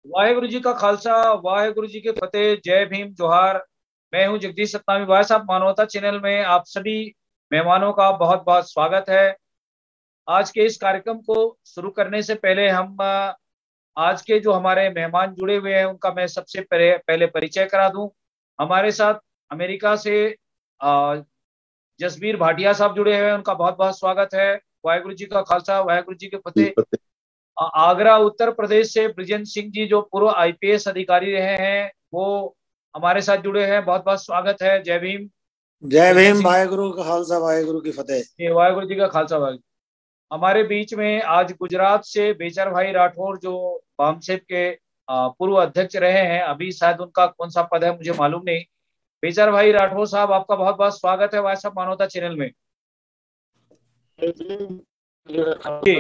वाहेगुरु जी का खालसा, वाहेगुरु जी के फतेह। जय भीम, जोहार। मैं हूं जगदीश सतनामी। भाई साहब, मानवता चैनल में आप सभी मेहमानों का बहुत बहुत स्वागत है। आज के इस कार्यक्रम को शुरू करने से पहले हम आज के जो हमारे मेहमान जुड़े हुए हैं उनका मैं सबसे पहले परिचय करा दूं। हमारे साथ अमेरिका से अ, जसबीर भाटिया साहब जुड़े हुए हैं, उनका बहुत बहुत स्वागत है। वाहेगुरु जी का खालसा, वाहेगुरु जी के जी, फतेह। आगरा उत्तर प्रदेश से ब्रिजेंद्र सिंह जी, जो पूर्व आईपीएस अधिकारी रहे हैं, वो हमारे साथ जुड़े हैं। बहुत बहुत स्वागत है। जय भीम जय ब्रिजेंद्र भीम, सिंह वाहेगुरु का खालसा, वाहेगुरु की फतेह। जी। वाहेगुरु जी का खालसा, वाहेगुरु। हमारे बीच में आज गुजरात से बेचर भाई राठौर, जो बामसेब के पूर्व अध्यक्ष रहे हैं, अभी शायद उनका कौन सा पद है मुझे मालूम नहीं। बेचर भाई राठौर साहब, आपका बहुत बहुत स्वागत है भाई साहब मानवता चैनल में। जी,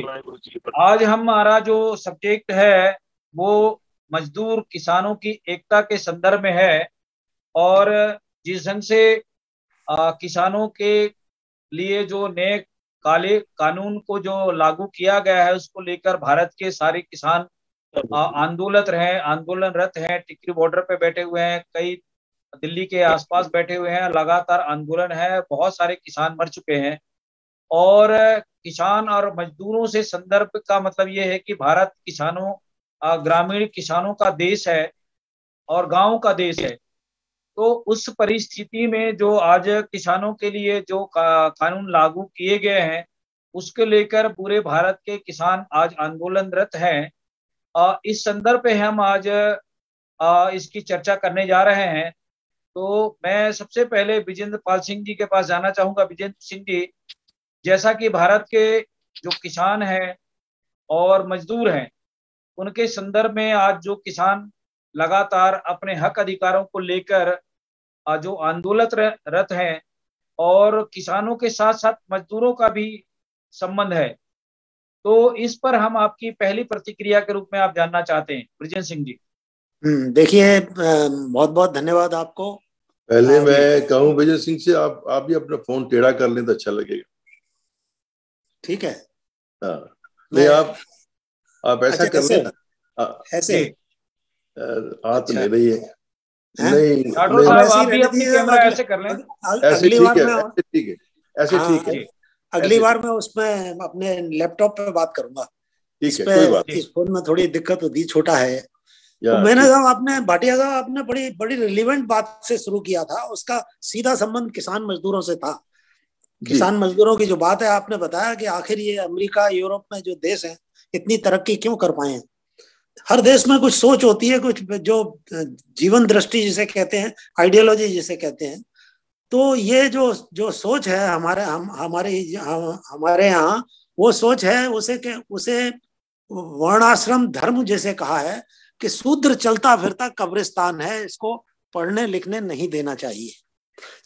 आज हमारा जो सब्जेक्ट है वो मजदूर किसानों की एकता के संदर्भ में है। और जिस ढंग से किसानों के लिए जो नए काले कानून को जो लागू किया गया है, उसको लेकर भारत के सारे किसान आंदोलनरत हैं। टिकरी बॉर्डर पे बैठे हुए हैं, कई दिल्ली के आसपास बैठे हुए हैं। लगातार आंदोलन है, बहुत सारे किसान मर चुके हैं। और किसान और मजदूरों से संदर्भ का मतलब ये है कि भारत किसानों ग्रामीण किसानों का देश है और गांव का देश है। तो उस परिस्थिति में जो आज किसानों के लिए जो कानून लागू किए गए हैं, उसको लेकर पूरे भारत के किसान आज आंदोलनरत हैं। इस संदर्भ पे हम आज इसकी चर्चा करने जा रहे हैं। तो मैं सबसे पहले विजेंद्र पाल सिंह जी के पास जाना चाहूंगा। विजेंद्र सिंह जी, जैसा कि भारत के जो किसान हैं और मजदूर हैं, उनके संदर्भ में आज जो किसान लगातार अपने हक अधिकारों को लेकर जो आंदोलनरत हैं, और किसानों के साथ साथ मजदूरों का भी संबंध है, तो इस पर हम आपकी पहली प्रतिक्रिया के रूप में आप जानना चाहते हैं, ब्रिजेंद्र सिंह जी। देखिए, बहुत बहुत धन्यवाद आपको। पहले मैं कहूँ विजय सिंह से, आप भी अपना फोन टेढ़ा कर लें तो अच्छा लगेगा। ठीक है। हाँ, नहीं आप ऐसा कर लें। ऐसे हाथ नहीं रही है। नहीं, राठौर साहब आप भी अपनी कैमरा ऐसे कर लें। ऐसे ठीक है, ऐसे ठीक है, ऐसे ठीक है। अगली बार मैं उसमें अपने लैपटॉप पे बात करूंगा। ठीक है, कोई बात। इस फोन में थोड़ी दिक्कत होती, छोटा है। तो मैंने साहब, आपने भाटिया साहब, आपने बड़ी बड़ी रिलेवेंट बात से शुरू किया था। उसका सीधा संबंध किसान मजदूरों से था। किसान मजदूरों की जो बात है, आपने बताया कि आखिर ये अमेरिका, यूरोप में जो देश हैं, इतनी तरक्की क्यों कर पाए हैं। हर देश में कुछ सोच होती है, कुछ जो जीवन दृष्टि जिसे कहते हैं, आइडियोलॉजी जिसे कहते हैं। तो ये जो जो सोच है हमारे यहाँ, वो सोच है उसे वर्णाश्रम धर्म जैसे कहा है कि शूद्र चलता फिरता कब्रिस्तान है, इसको पढ़ने लिखने नहीं देना चाहिए।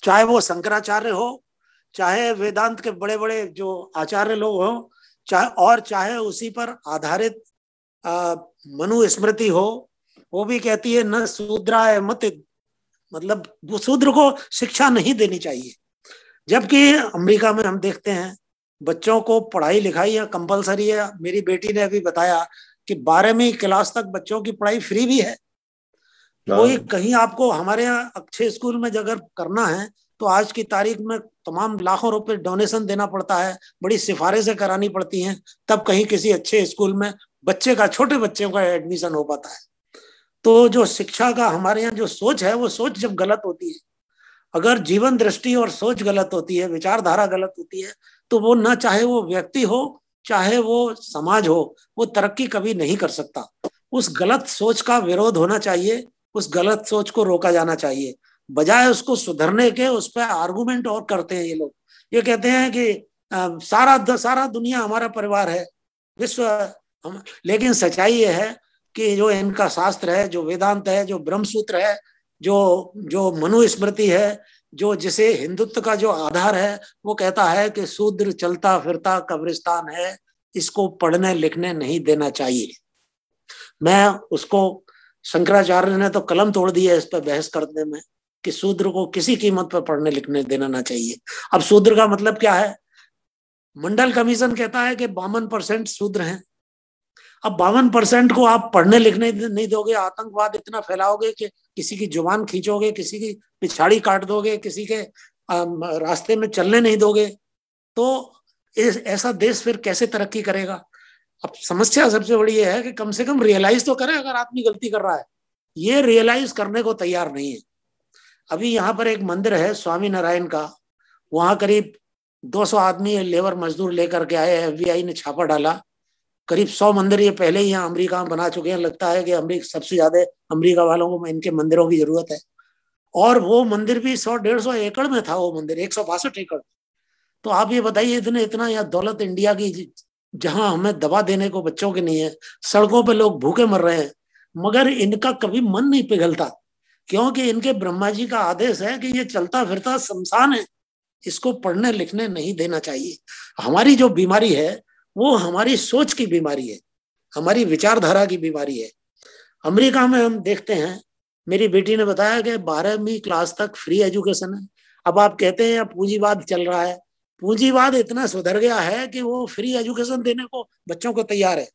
चाहे वो शंकराचार्य हो, चाहे वेदांत के बड़े बड़े जो आचार्य लोग हो, चाहे उसी पर आधारित मनुस्मृति हो, वो भी कहती है न शूद्राय मत, मतलब शूद्र को शिक्षा नहीं देनी चाहिए। जबकि अमेरिका में हम देखते हैं बच्चों को पढ़ाई लिखाई या कंपलसरी है। मेरी बेटी ने अभी बताया कि 12वीं क्लास तक बच्चों की पढ़ाई फ्री भी है। कोई कहीं आपको हमारे यहाँ अच्छे स्कूल में अगर करना है तो आज की तारीख में तमाम लाखों रुपए डोनेशन देना पड़ता है, बड़ी सिफारिशें करानी पड़ती हैं, तब कहीं किसी अच्छे स्कूल में छोटे बच्चों का एडमिशन हो पाता है। तो जो शिक्षा का हमारे यहाँ जो सोच है, वो सोच जब गलत होती है, अगर जीवन दृष्टि और सोच गलत होती है, विचारधारा गलत होती है, तो वो न चाहे वो व्यक्ति हो, चाहे वो समाज हो, वो तरक्की कभी नहीं कर सकता। उस गलत सोच का विरोध होना चाहिए, उस गलत सोच को रोका जाना चाहिए। बजाय उसको सुधरने के, उस पर आर्गुमेंट और करते हैं ये लोग। ये कहते हैं कि सारा दुनिया हमारा परिवार है, विश्व। लेकिन सच्चाई ये है कि जो इनका शास्त्र है, जो वेदांत है, जो ब्रह्मसूत्र है, जो मनुस्मृति है, जो जिसे हिंदुत्व का जो आधार है, वो कहता है कि शूद्र चलता फिरता कब्रिस्तान है, इसको पढ़ने लिखने नहीं देना चाहिए। मैं उसको, शंकराचार्य ने तो कलम तोड़ दी है इस पर बहस करने में कि शूद्र को किसी कीमत पर पढ़ने लिखने देना ना चाहिए। अब शूद्र का मतलब क्या है? मंडल कमीशन कहता है कि 52% शूद्र हैं। अब 52% को आप पढ़ने लिखने नहीं दोगे, आतंकवाद इतना फैलाओगे कि किसी की जुबान खींचोगे, किसी की पिछाड़ी काट दोगे, किसी के रास्ते में चलने नहीं दोगे, तो ऐसा देश फिर कैसे तरक्की करेगा? अब समस्या सबसे बड़ी है कि कम से कम रियलाइज तो करे अगर आदमी गलती कर रहा है। ये रियलाइज करने को तैयार नहीं है। अभी यहाँ पर एक मंदिर है स्वामी नारायण का, वहां करीब 200 आदमी लेबर मजदूर लेकर के आए, FBI ने छापा डाला। करीब 100 मंदिर ये पहले ही यहाँ अमेरिका में बना चुके हैं। लगता है कि अमेरिका सबसे ज्यादा अमेरिका वालों को इनके मंदिरों की जरूरत है। और वो मंदिर भी 100-150 एकड़ में था, वो मंदिर 162 एकड़। तो आप ये बताइए, इतना यहाँ दौलत इंडिया की, जहां हमें दवा देने को बच्चों के नहीं है, सड़कों पे लोग भूखे मर रहे हैं, मगर इनका कभी मन नहीं पिघलता, क्योंकि इनके ब्रह्मा जी का आदेश है कि ये चलता फिरता शमशान है, इसको पढ़ने लिखने नहीं देना चाहिए। हमारी जो बीमारी है वो हमारी सोच की बीमारी है, हमारी विचारधारा की बीमारी है। अमेरिका में हम देखते हैं, मेरी बेटी ने बताया कि 12वीं क्लास तक फ्री एजुकेशन है। अब आप कहते हैं पूंजीवाद चल रहा है, पूंजीवाद इतना सुधर गया है कि वो फ्री एजुकेशन देने को बच्चों को तैयार है।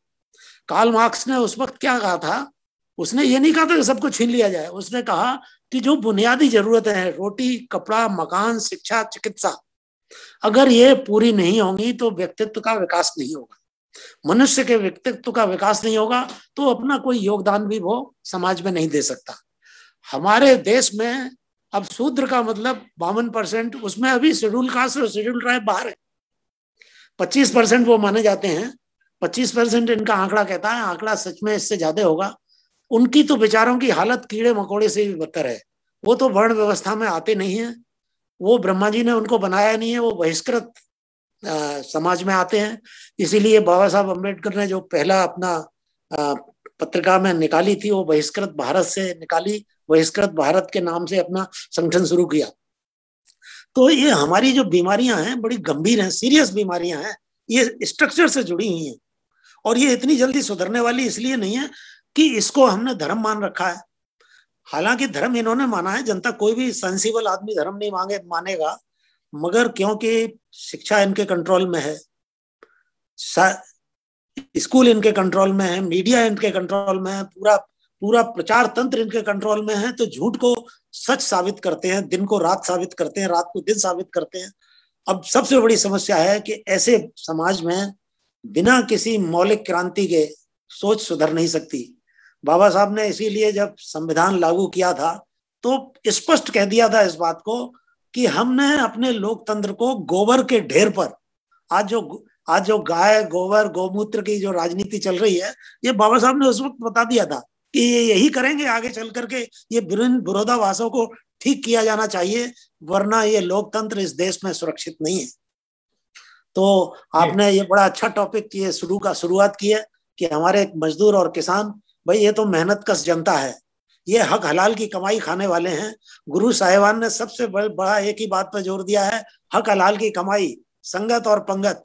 कार्ल मार्क्स ने उस वक्त क्या कहा था? उसने ये नहीं कहा था कि सबको छीन लिया जाए, उसने कहा कि जो बुनियादी जरूरतें हैं, रोटी, कपड़ा, मकान, शिक्षा, चिकित्सा, अगर ये पूरी नहीं होंगी तो व्यक्तित्व का विकास नहीं होगा। मनुष्य के व्यक्तित्व का विकास नहीं होगा तो अपना कोई योगदान भी वो समाज में नहीं दे सकता। हमारे देश में अब शूद्र का मतलब 52%, उसमें अभी शेड्यूल कास्ट और शेड्यूल ट्राइब बाहर है। 25% वो माने जाते हैं, 25% इनका आंकड़ा कहता है। आंकड़ा सच में इससे ज्यादा होगा। उनकी तो बेचारों की हालत कीड़े मकोड़े से भी बदतर है। वो तो वर्ण व्यवस्था में आते नहीं है, वो ब्रह्मा जी ने उनको बनाया नहीं है, वो बहिष्कृत समाज में आते हैं। इसीलिए बाबा साहब अम्बेडकर ने जो पहला अपना पत्रिका में निकाली थी, वो बहिष्कृत भारत से निकाली, बहिष्कृत भारत के नाम से अपना संगठन शुरू किया। तो ये हमारी जो बीमारियां हैं बड़ी गंभीर हैं, सीरियस बीमारियां हैं, ये स्ट्रक्चर से जुड़ी हुई हैं। और ये इतनी जल्दी सुधरने वाली इसलिए नहीं है कि इसको हमने धर्म मान रखा है। हालांकि धर्म इन्होंने माना है, जनता कोई भी सेंसिबल आदमी धर्म नहीं मानेगा, मगर क्योंकि शिक्षा इनके कंट्रोल में है, स्कूल इनके कंट्रोल में है, मीडिया इनके कंट्रोल में है, पूरा प्रचार तंत्र इनके कंट्रोल में है, तो झूठ को सच साबित करते हैं, दिन को रात साबित करते हैं, रात को दिन साबित करते हैं। अब सबसे बड़ी समस्या है कि ऐसे समाज में बिना किसी मौलिक क्रांति के सोच सुधर नहीं सकती। बाबा साहब ने इसीलिए जब संविधान लागू किया था तो स्पष्ट कह दिया था इस बात को कि हमने अपने लोकतंत्र को गोबर के ढेर पर, आज जो गाय गोबर गौमूत्र की जो राजनीति चल रही है, ये बाबा साहब ने उस वक्त बता दिया था कि ये यही करेंगे आगे चल करके, ये विरोधाभासों को ठीक किया जाना चाहिए, वरना ये लोकतंत्र इस देश में सुरक्षित नहीं है। तो आपने ये बड़ा अच्छा टॉपिक ये शुरुआत की है कि हमारे मजदूर और किसान, भाई ये तो मेहनत कश जनता है, ये हक हलाल की कमाई खाने वाले हैं। गुरु साहिबान ने सबसे बड़ा एक ही बात पर जोर दिया है, हक हलाल की कमाई, संगत और पंगत।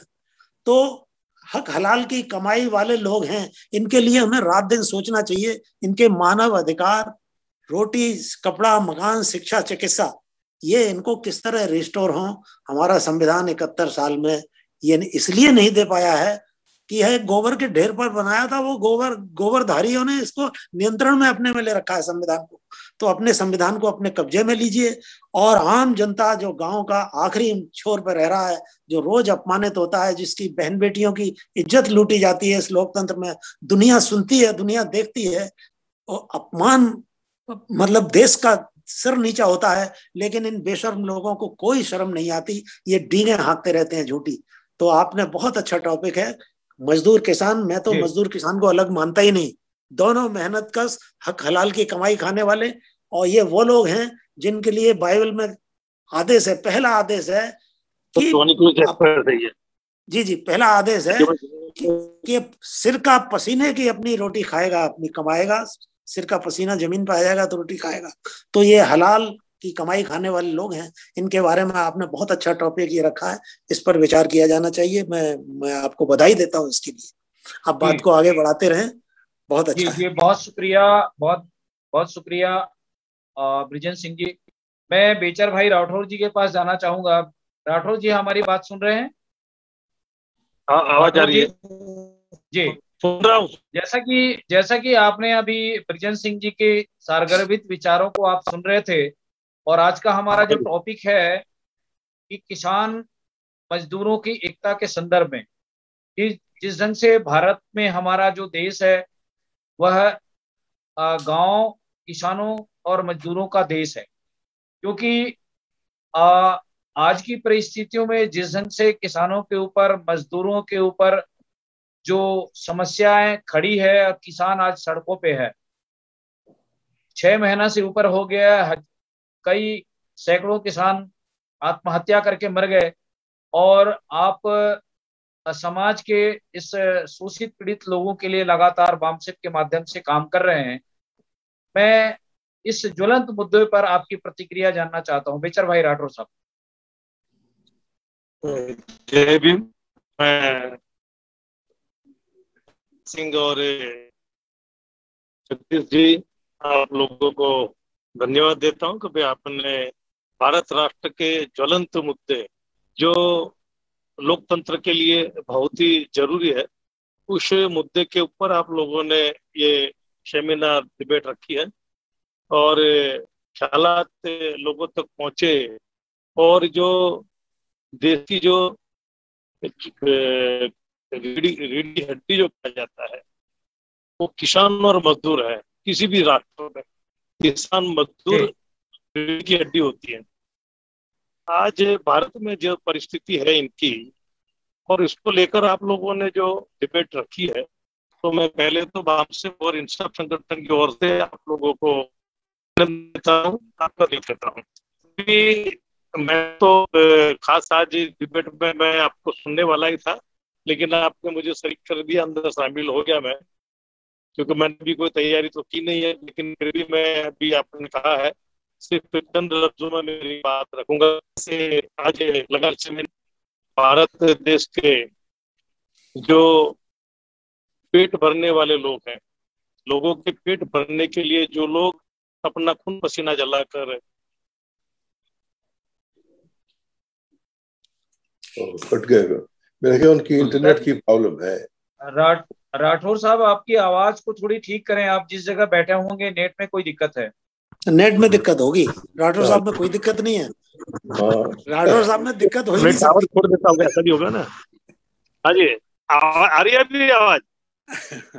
तो हक हलाल की कमाई वाले लोग हैं, इनके लिए हमें रात दिन सोचना चाहिए। इनके मानव अधिकार, रोटी, कपड़ा, मकान, शिक्षा, चिकित्सा, ये इनको किस तरह रिस्टोर हो। हमारा संविधान 71 साल में ये इसलिए नहीं दे पाया है कि यह गोबर के ढेर पर बनाया था, वो गोबरधारियों ने इसको नियंत्रण में अपने में ले रखा है संविधान को। तो अपने संविधान को अपने कब्जे में लीजिए, और आम जनता जो गांव का आखिरी छोर पर रह रहा है, जो रोज अपमानित होता है, जिसकी बहन बेटियों की इज्जत लूटी जाती है इस लोकतंत्र में, दुनिया सुनती है, दुनिया देखती है, और अपमान मतलब देश का सिर नीचा होता है, लेकिन इन बेशर्म लोगों को कोई शर्म नहीं आती, ये डींगे हाँकते रहते हैं झूठी। तो आपने बहुत अच्छा टॉपिक है, मजदूर किसान। मैं तो मजदूर किसान को अलग मानता ही नहीं, दोनों मेहनत कश हक हलाल की कमाई खाने वाले, और ये वो लोग हैं जिनके लिए बाइबल में आदेश है, पहला आदेश है कि जी पहला आदेश है कि सिर का पसीने की अपनी रोटी खाएगा, अपनी कमाएगा, सिर का पसीना जमीन पर आ जाएगा तो रोटी खाएगा। तो ये हलाल की कमाई खाने वाले लोग हैं, इनके बारे में आपने बहुत अच्छा टॉपिक ये रखा है, इस पर विचार किया जाना चाहिए। मैं आपको बधाई देता हूँ इसके लिए। आप बात को आगे बढ़ाते रहें, बहुत अच्छा है। बहुत शुक्रिया, बहुत शुक्रिया ब्रिजेंद्र सिंह जी। मैं बेचर भाई राठौर जी के पास जाना चाहूंगा। राठौर जी हमारी बात सुन रहे हैं? हाँ, आवाज आ रही है जी। सुन रहा हूँ। जैसा कि आपने अभी ब्रिजेंद्र सिंह जी के सारगर्भित विचारों को आप सुन रहे थे, और आज का हमारा जो टॉपिक है कि किसान मजदूरों की एकता के संदर्भ में, कि जिस ढंग से भारत में हमारा जो देश है वह गांव, किसानों और मजदूरों का देश है। क्योंकि आ, आज की परिस्थितियों में जिस ढंग से किसानों के ऊपर, मजदूरों के ऊपर जो समस्याएं खड़ी है, किसान आज सड़कों पे है। 6 महीना से ऊपर हो गया है, कई सैकड़ों किसान आत्महत्या करके मर गए। और आप समाज के इस शोषित पीड़ित लोगों के लिए लगातार वामसिप के माध्यम से काम कर रहे हैं। मैं इस ज्वलंत मुद्दे पर आपकी प्रतिक्रिया जानना चाहता हूं, बेचर भाई राठौर साहब। जय भीम। मैं सिंह और जगदीश जी, आप लोगों को धन्यवाद देता हूं कि भाई आपने भारत राष्ट्र के ज्वलंत मुद्दे, जो लोकतंत्र के लिए बहुत ही जरूरी है, उस मुद्दे के ऊपर आप लोगों ने ये सेमिनार डिबेट रखी है और ख्यालात लोगों तक पहुंचे। और जो देश की जो रीढ़ी हड्डी जो कहा जाता है वो किसान और मजदूर है। किसी भी राष्ट्र में किसान मजदूर रीढ़ की हड्डी होती है। आज भारत में जो परिस्थिति है इनकी, और इसको लेकर आप लोगों ने जो डिबेट रखी है, तो मैं पहले तो वामसिप और इंसाफ संगठन की ओर से आप लोगों को देता हूँ, आपका देता हूँ। मैं तो खास आज डिबेट में मैं आपको सुनने वाला ही था, लेकिन आपने मुझे शरीक कर दिया, अंदर शामिल हो गया मैं, क्योंकि मैंने भी कोई तैयारी तो की नहीं है। लेकिन फिर भी मैं अभी आपने कहा है, सिर्फ चंद लफ्जों में मेरी बात रखूंगा। से आज लगा से मैंने भारत देश के जो पेट भरने वाले लोग हैं, लोगों के पेट भरने के लिए जो लोग अपना खून पसीना जलाकर कट गएगा, मेरे ख्याल उनकी इंटरनेट की प्रॉब्लम है। राठौर साहब, आपकी आवाज को थोड़ी ठीक करें। आप जिस जगह बैठे होंगे नेट में कोई दिक्कत है? नेट में दिक्कत होगी, राठौर साहब में कोई दिक्कत नहीं है। राठौर साहब में दिक्कत हो ही नहीं सकती। छोड़ देता हूँ, ऐसा भी होगा ना। हाँ जी, आ रही है अभी आवाज?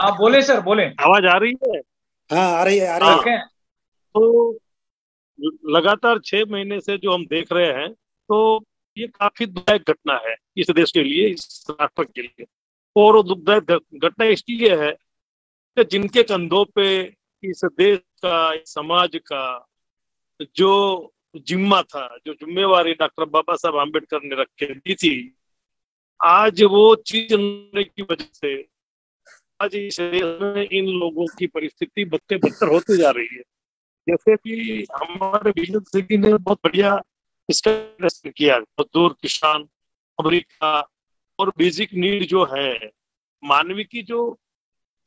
आप बोले सर, बोले। आवाज आ रही है? हाँ, आ रही है, आ रही है। तो लगातार 6 महीने से जो हम देख रहे हैं, तो ये काफी दुखदायक घटना है इस देश के लिए, इस राष्ट्र के लिए। और दुखदायक घटना इसलिए है कि जिनके कंधों पे इस देश का, इस समाज का जो जिम्मा था, जो जिम्मेवारी डॉक्टर बाबा साहब आम्बेडकर ने रख के दी थी, आज वो चीज होने की वजह से आज इस देश में इन लोगों की परिस्थिति बदतर होती जा रही है। जैसे कि हमारे बिजनेस सिटी ने बहुत बढ़िया इसका किया, मजदूर, किसान, अमेरिका और बेसिक नीड जो है मानवीय की, जो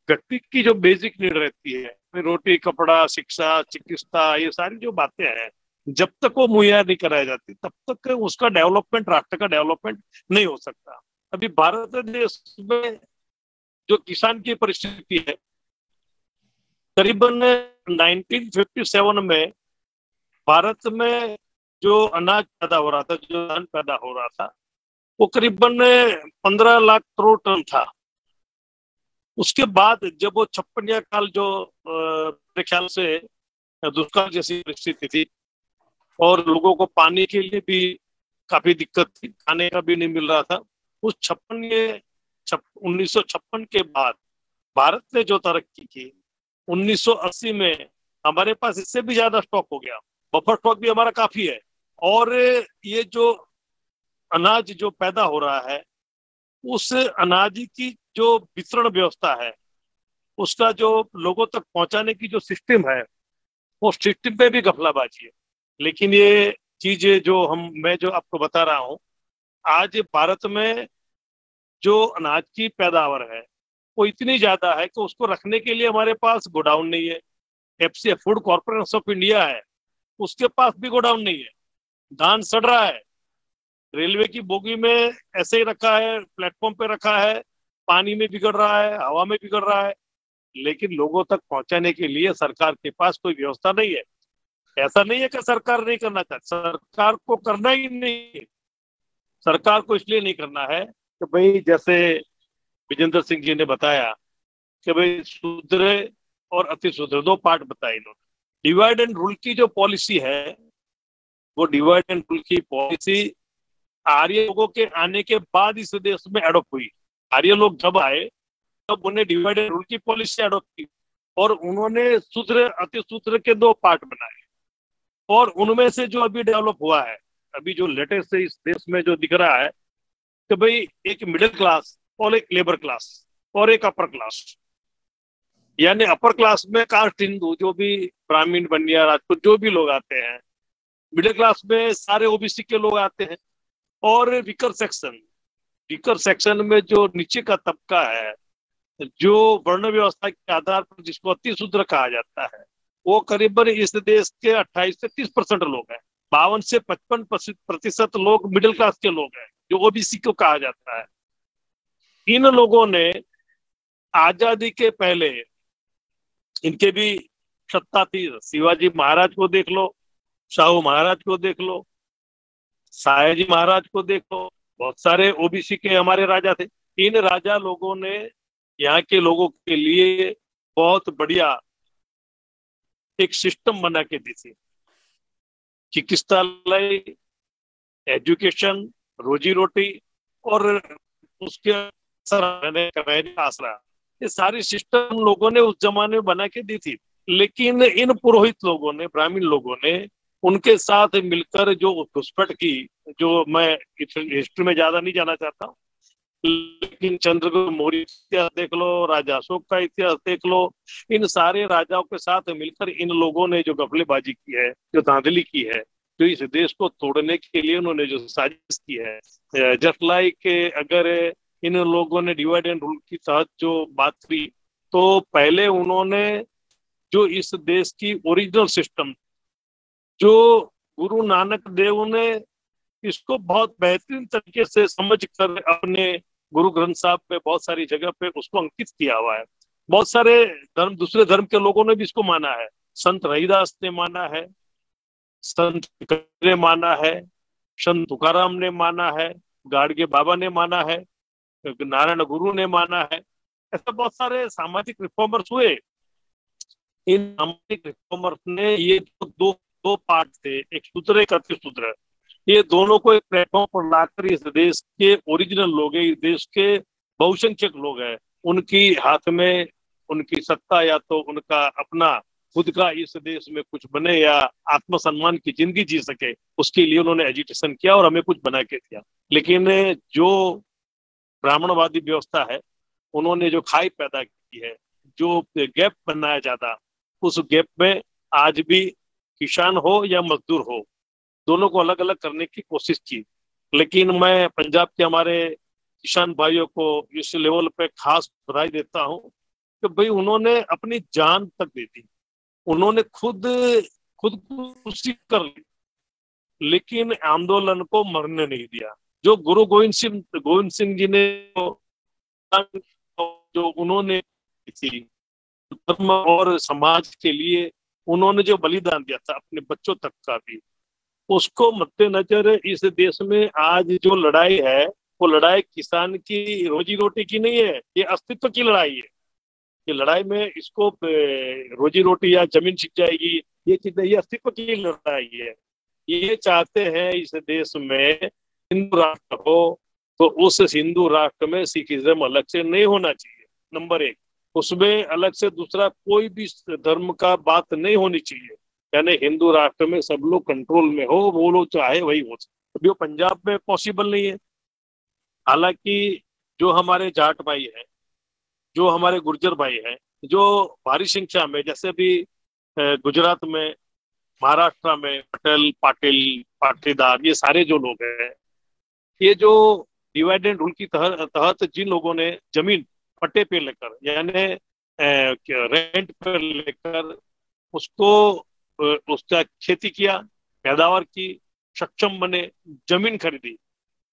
व्यक्ति की जो बेसिक नीड रहती है, रोटी, कपड़ा, शिक्षा, चिकित्सा, ये सारी जो बातें हैं, जब तक वो मुहैया नहीं कराई जाती तब तक उसका डेवलपमेंट, राष्ट्र का डेवलपमेंट नहीं हो सकता। अभी भारत देश में जो किसान की परिस्थिति है, करीबन 1957 में भारत में जो अनाज पैदा हो रहा था, जो धान पैदा हो रहा था, वो करीबन 15 लाख करोड़ टन था। उसके बाद जब वो 56 काल जो मेरे ख्याल से दुष्काल जैसी परिस्थिति थी और लोगों को पानी के लिए भी काफी दिक्कत थी, खाने का भी नहीं मिल रहा था, उस 1956 के बाद भारत ने जो तरक्की की, 1980 में हमारे पास इससे भी ज्यादा स्टॉक हो गया, बफर स्टॉक भी हमारा काफी है। और ये जो अनाज जो पैदा हो रहा है, उस अनाज की जो वितरण व्यवस्था है, उसका जो लोगों तक पहुंचाने की जो सिस्टम है, वो सिस्टम पे भी घपलाबाजी है। लेकिन ये चीजें जो मैं जो आपको बता रहा हूँ, आज भारत में जो अनाज की पैदावार है वो इतनी ज्यादा है कि उसको रखने के लिए हमारे पास गोडाउन नहीं है। FCI, food corporation of India है, उसके पास भी गोडाउन नहीं है। धान सड़ रहा है, रेलवे की बोगी में ऐसे ही रखा है, प्लेटफॉर्म पे रखा है, पानी में बिगड़ रहा है, हवा में बिगड़ रहा है, लेकिन लोगों तक पहुंचाने के लिए सरकार के पास कोई व्यवस्था नहीं है। ऐसा नहीं है कि सरकार नहीं करना चाहती, सरकार को करना ही नहीं है। सरकार को इसलिए नहीं करना है कि भाई जैसे विजेंद्र सिंह जी ने बताया कि भाई सुधरे और अति सुधरे, दो पार्ट बताए इन्होंने। डिवाइड एंड रूल की जो पॉलिसी है, वो डिवाइड एंड रूल की पॉलिसी आर्य लोगों के आने के बाद इस देश में एडॉप्ट हुई। आर्य लोग जब आए तब उन्हें डिवाइड एंड रूल की पॉलिसी एडॉप्ट की और उन्होंने सूत्र अति सूत्र के दो पार्ट बनाए, और उनमें से जो अभी डेवलप हुआ है, अभी जो लेटेस्ट इस देश में जो दिख रहा है कि भाई एक मिडिल क्लास और एक लेबर क्लास और एक अपर क्लास। यानी अपर क्लास में कास्ट हिंदू, जो भी ब्राह्मण बनिया राजपूत जो भी लोग आते हैं, मिडिल क्लास में सारे ओबीसी के लोग आते हैं, और वीकर सेक्शन में जो नीचे का तबका है, जो वर्ण व्यवस्था के आधार पर जिसको अति शूद्र कहा जाता है, वो करीबन इस देश के 28 से 30% लोग हैं। 52 से 55% लोग मिडिल क्लास के लोग हैं, जो ओबीसी को कहा जाता है। इन लोगों ने आजादी के पहले इनके भी सत्ता थी। शिवाजी महाराज को देख लो, शाहू महाराज को देख लो, सायाजी महाराज को देख लो, बहुत सारे ओबीसी के हमारे राजा थे। इन राजा लोगों ने यहाँ के लोगों के लिए बहुत बढ़िया एक सिस्टम बना के दी थी। चिकित्सालय, एजुकेशन, रोजी रोटी और उसके आसरा, ये सारी सिस्टम लोगों ने उस जमाने में बना के दी थी। लेकिन इन पुरोहित लोगों ने, ब्राह्मण लोगों ने उनके साथ मिलकर जो घुसपैठ की, जो मैं हिस्ट्री में ज्यादा नहीं जाना चाहता, लेकिन चंद्रगुप्त मौर्य इतिहास देख लो, राजा अशोक का इतिहास देख लो, इन सारे राजाओं के साथ मिलकर इन लोगों ने जो गफलेबाजी की है, जो धांधली की है, जो इस देश को तोड़ने के लिए उन्होंने जो साजिश की है, जस्ट लाइक अगर इन लोगों ने डिवाइड एंड रूल की तहत जो बात की, तो पहले उन्होंने जो इस देश की ओरिजिनल सिस्टम, जो गुरु नानक देव ने इसको बहुत बेहतरीन तरीके से समझ कर अपने गुरु ग्रंथ साहब पे बहुत सारी जगह पे उसको अंकित किया हुआ है। बहुत सारे धर्म, दूसरे धर्म के लोगों ने भी इसको माना है। संत रहीदास ने माना है, संत ने माना है, संत तुकाराम ने माना है, गाड़गे बाबा ने माना है, नारायण गुरु ने माना है। ऐसा बहुत सारे सामाजिक रिफॉर्मर्स हुए। इन सामाजिक रिफॉर्मर्स ने ये दो पार्ट थे, एक सूत्र एक अति सूत्र, ये दोनों को एक प्लेटफॉर्म पर लाकर इस देश के ओरिजिनल लोग हैं, इस देश के बहुसंख्यक लोग हैं, उनकी हाथ में उनकी सत्ता या तो उनका अपना खुद का इस देश में कुछ बने या आत्मसम्मान की जिंदगी जी सके, उसके लिए उन्होंने एजिटेशन किया और हमें कुछ बना के दिया। लेकिन जो ब्राह्मणवादी व्यवस्था है, उन्होंने जो खाई पैदा की है, जो गैप बनाया जाता, उस गैप में आज भी किसान हो या मजदूर हो, दोनों को अलग अलग करने की कोशिश की। लेकिन मैं पंजाब के हमारे किसान भाइयों को इस लेवल पे खास बधाई देता हूं कि भाई उन्होंने अपनी जान तक दे दी, उन्होंने खुद खुदकुशी कर ली, लेकिन आंदोलन को मरने नहीं दिया। जो गुरु गोविंद सिंह जी ने जो उन्होंने थी धर्म और समाज के लिए उन्होंने जो बलिदान दिया था अपने बच्चों तक का भी, उसको मद्देनजर इस देश में आज जो लड़ाई है, वो लड़ाई किसान की रोजी रोटी की नहीं है, ये अस्तित्व की लड़ाई है। ये लड़ाई में इसको रोजी रोटी या जमीन छिप जाएगी, ये चीज नहीं, ये अस्तित्व की लड़ाई है। ये चाहते हैं इस देश में हिंदू राष्ट्र हो, तो उस हिंदू राष्ट्र में सिखिज्म अलग से नहीं होना चाहिए, नंबर एक। उसमें अलग से दूसरा कोई भी धर्म का बात नहीं होनी चाहिए, यानी हिंदू राष्ट्र में सब लोग कंट्रोल में हो, वो लोग चाहे वही हो। अभी वो पंजाब में पॉसिबल नहीं है। हालांकि जो हमारे जाट भाई हैं, जो हमारे गुर्जर भाई हैं, जो भारी संख्या में, जैसे भी गुजरात में, महाराष्ट्र में पटेल, पाटिल, पाटीदार, ये सारे जो लोग हैं, ये जो डिवाइड एंड रूल की तहत जिन लोगों ने जमीन पट्टे पे लेकर, यानी रेंट पे लेकर उसको उसका खेती किया, पैदावार की, सक्षम बने, जमीन खरीदी,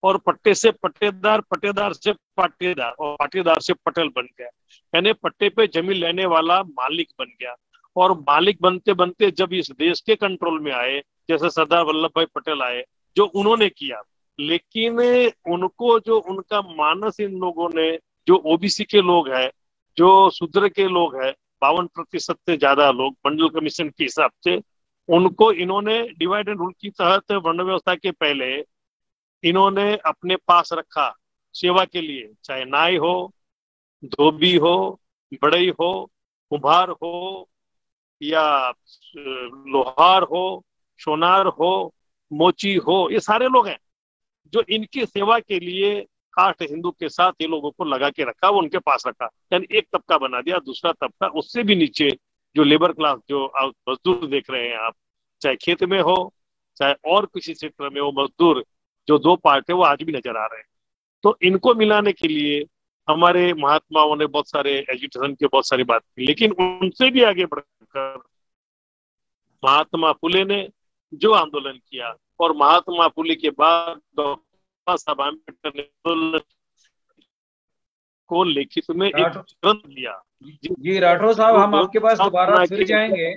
और पट्टे से पट्टेदार, पट्टेदार से पाटीदार और पाटीदार से पटेल बन गया। यानी पट्टे पे जमीन लेने वाला मालिक बन गया। और मालिक बनते बनते जब इस देश के कंट्रोल में आए, जैसे सरदार वल्लभ भाई पटेल आए, जो उन्होंने किया, लेकिन उनको जो उनका मानस इन लोगों ने, जो ओबीसी के लोग हैं, जो शूद्र के लोग हैं, 52% से ज्यादा लोग मंडल कमीशन के हिसाब से, उनको इन्होंने डिवाइड एंड रूल की तहत वर्ण व्यवस्था के पहले इन्होंने अपने पास रखा सेवा के लिए, चाहे नाई हो, धोबी हो, बढ़ई हो, कुम्हार हो, या लोहार हो, सोनार हो, मोची हो, ये सारे लोग हैं जो इनकी सेवा के लिए कास्ट हिंदू के साथ ये लोगों को लगा के रखा, वो उनके पास रखा। यानी एक तबका बना दिया। दूसरा तबका उससे भी नीचे जो लेबर क्लास, जो मजदूर देख रहे हैं आप, चाहे खेत में हो चाहे और किसी क्षेत्र में हो, मजदूर जो 2 पार्ट है वो आज भी नजर आ रहे हैं। तो इनको मिलाने के लिए हमारे महात्माओं ने बहुत सारे एजुकेशन के बहुत सारी बात की, लेकिन उनसे भी आगे बढ़कर महात्मा फुले ने जो आंदोलन किया, और महात्मा फुले के बाद डॉक्टर साहब आम्बेडकर ने को लिखित में एक ग्रंथ दिया। जी राठौर साहब, हम आपके पास दोबारा फिर जाएंगे।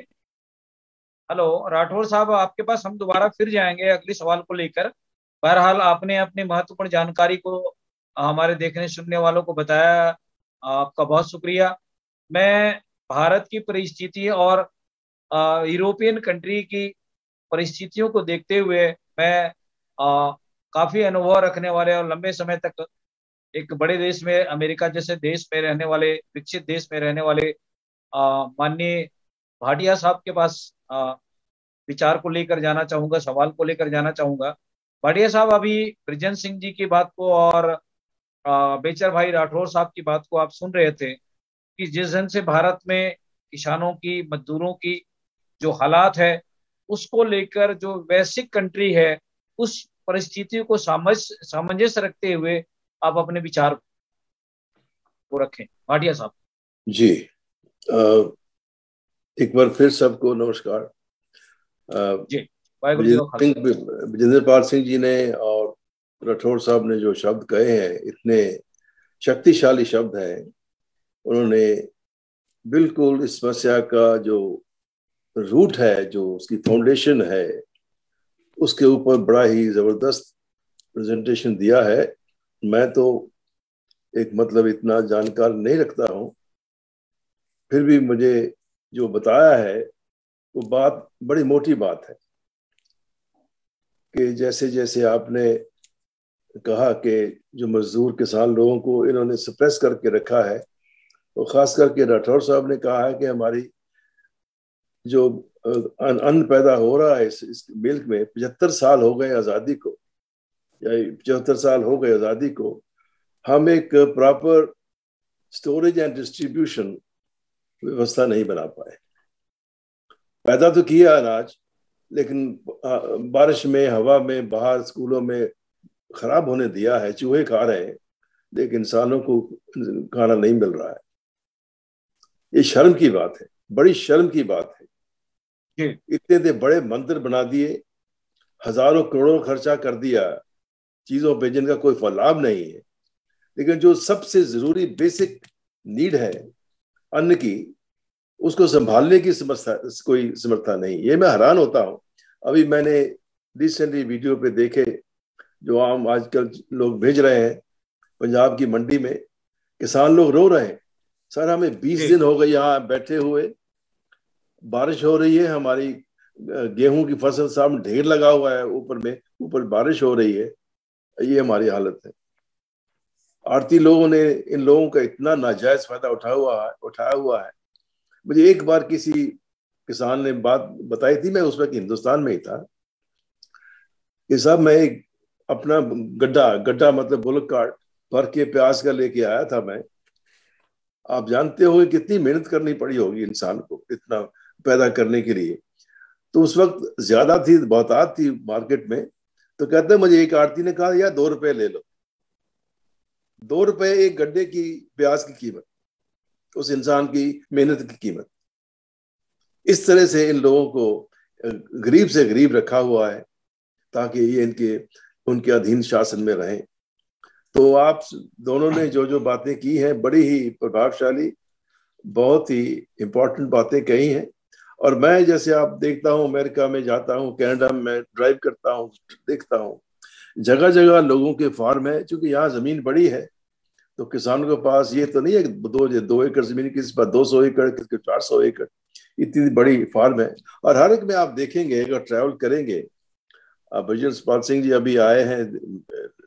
हेलो राठौर साहब, आपके पास हम दोबारा फिर जाएंगे अगले सवाल को लेकर। बहरहाल आपने अपनी महत्वपूर्ण जानकारी को हमारे देखने सुनने वालों को बताया, आपका बहुत शुक्रिया। मैं भारत की परिस्थिति और यूरोपियन कंट्री की परिस्थितियों को देखते हुए मैं काफी अनुभव रखने वाले और लंबे समय तक एक बड़े देश में, अमेरिका जैसे देश में रहने वाले, विकसित देश में रहने वाले माननीय भाटिया साहब के पास विचार को लेकर जाना चाहूंगा, सवाल को लेकर जाना चाहूंगा। भाटिया साहब, अभी ब्रिजेंद्र सिंह जी की बात को और बेचर भाई राठौर साहब की बात को आप सुन रहे थे कि जिस ढंग से भारत में किसानों की, मजदूरों की जो हालात है, उसको लेकर जो वैश्विक कंट्री है, उस परिस्थिति को सामंजस्य रखते हुए आप अपने विचार को रखें। भाटिया साहब जी, एक बार फिर सबको नमस्कार। जी, विजेंद्र पाल सिंह जी ने और राठौर साहब ने जो शब्द कहे हैं, इतने शक्तिशाली शब्द हैं। उन्होंने बिल्कुल इस समस्या का जो रूट है, जो उसकी फाउंडेशन है, उसके ऊपर बड़ा ही जबरदस्त प्रेजेंटेशन दिया है। मैं तो एक मतलब इतना जानकार नहीं रखता हूँ, फिर भी मुझे जो बताया है वो बात बड़ी मोटी बात है कि जैसे जैसे आपने कहा कि जो मजदूर किसान लोगों को इन्होंने सप्रेस करके रखा है, तो खास करके राठौर साहब ने कहा है कि हमारी जो अन्न पैदा हो रहा है इस मिल्क में, 75 साल हो गए आज़ादी को, या 75 साल हो गए आज़ादी को, हम एक प्रॉपर स्टोरेज एंड डिस्ट्रीब्यूशन व्यवस्था नहीं बना पाए। पैदा तो किया अनाज, लेकिन बारिश में, हवा में, बाहर स्कूलों में खराब होने दिया है, चूहे खा रहे हैं, लेकिन इंसानों को खाना नहीं मिल रहा है। ये शर्म की बात है, बड़ी शर्म की बात है। इतने बड़े मंदिर बना दिए, हजारों करोड़ों खर्चा कर दिया चीजों पे जिनका कोई लाभ नहीं है, लेकिन जो सबसे जरूरी बेसिक नीड है अन्न की, उसको संभालने की कोई समर्था नहीं। ये मैं हैरान होता हूँ। अभी मैंने रिसेंटली वीडियो पे देखे जो आम आजकल लोग भेज रहे हैं, पंजाब की मंडी में किसान लोग रो रहे हैं, सर हमें 20 दिन हो गए यहाँ बैठे हुए, बारिश हो रही है, हमारी गेहूं की फसल सामने ढेर लगा हुआ है, ऊपर बारिश हो रही है, ये हमारी हालत है। आरती लोगों ने इन लोगों का इतना नाजायज फायदा उठाया हुआ है। मुझे एक बार किसी किसान ने बात बताई थी, मैं उस वक्त हिंदुस्तान में ही था, कि साहब मैं एक अपना गड्ढा मतलब बुल्क कार्ट भर के प्याज का लेके आया था मैं। आप जानते हो कितनी मेहनत करनी पड़ी होगी इंसान को इतना पैदा करने के लिए। तो उस वक्त ज्यादा थी, बहुतात थी मार्केट में। तो कहते हैं, मुझे एक आरती ने कहा, यार 2 रुपए ले लो। 2 रुपए एक गड्ढे की प्याज की कीमत, उस इंसान की मेहनत की कीमत। इस तरह से इन लोगों को गरीब से गरीब रखा हुआ है ताकि ये इनके उनके अधीन शासन में रहें। तो आप दोनों ने जो जो बातें की हैं बड़ी ही प्रभावशाली, बहुत ही इम्पोर्टेंट बातें कही हैं। और मैं जैसे आप देखता हूँ, अमेरिका में जाता हूँ, कनाडा में ड्राइव करता हूँ, देखता हूँ जगह जगह लोगों के फार्म है। क्योंकि यहाँ जमीन बड़ी है तो किसानों के पास ये तो नहीं है 2 एकड़ जमीन, किसी के पास 200 एकड़, किसी के 400 एकड़, इतनी बड़ी फार्म है। और हर एक में आप देखेंगे, अगर ट्रैवल करेंगे, ब्रिजेश पाल सिंह जी अभी आए हैं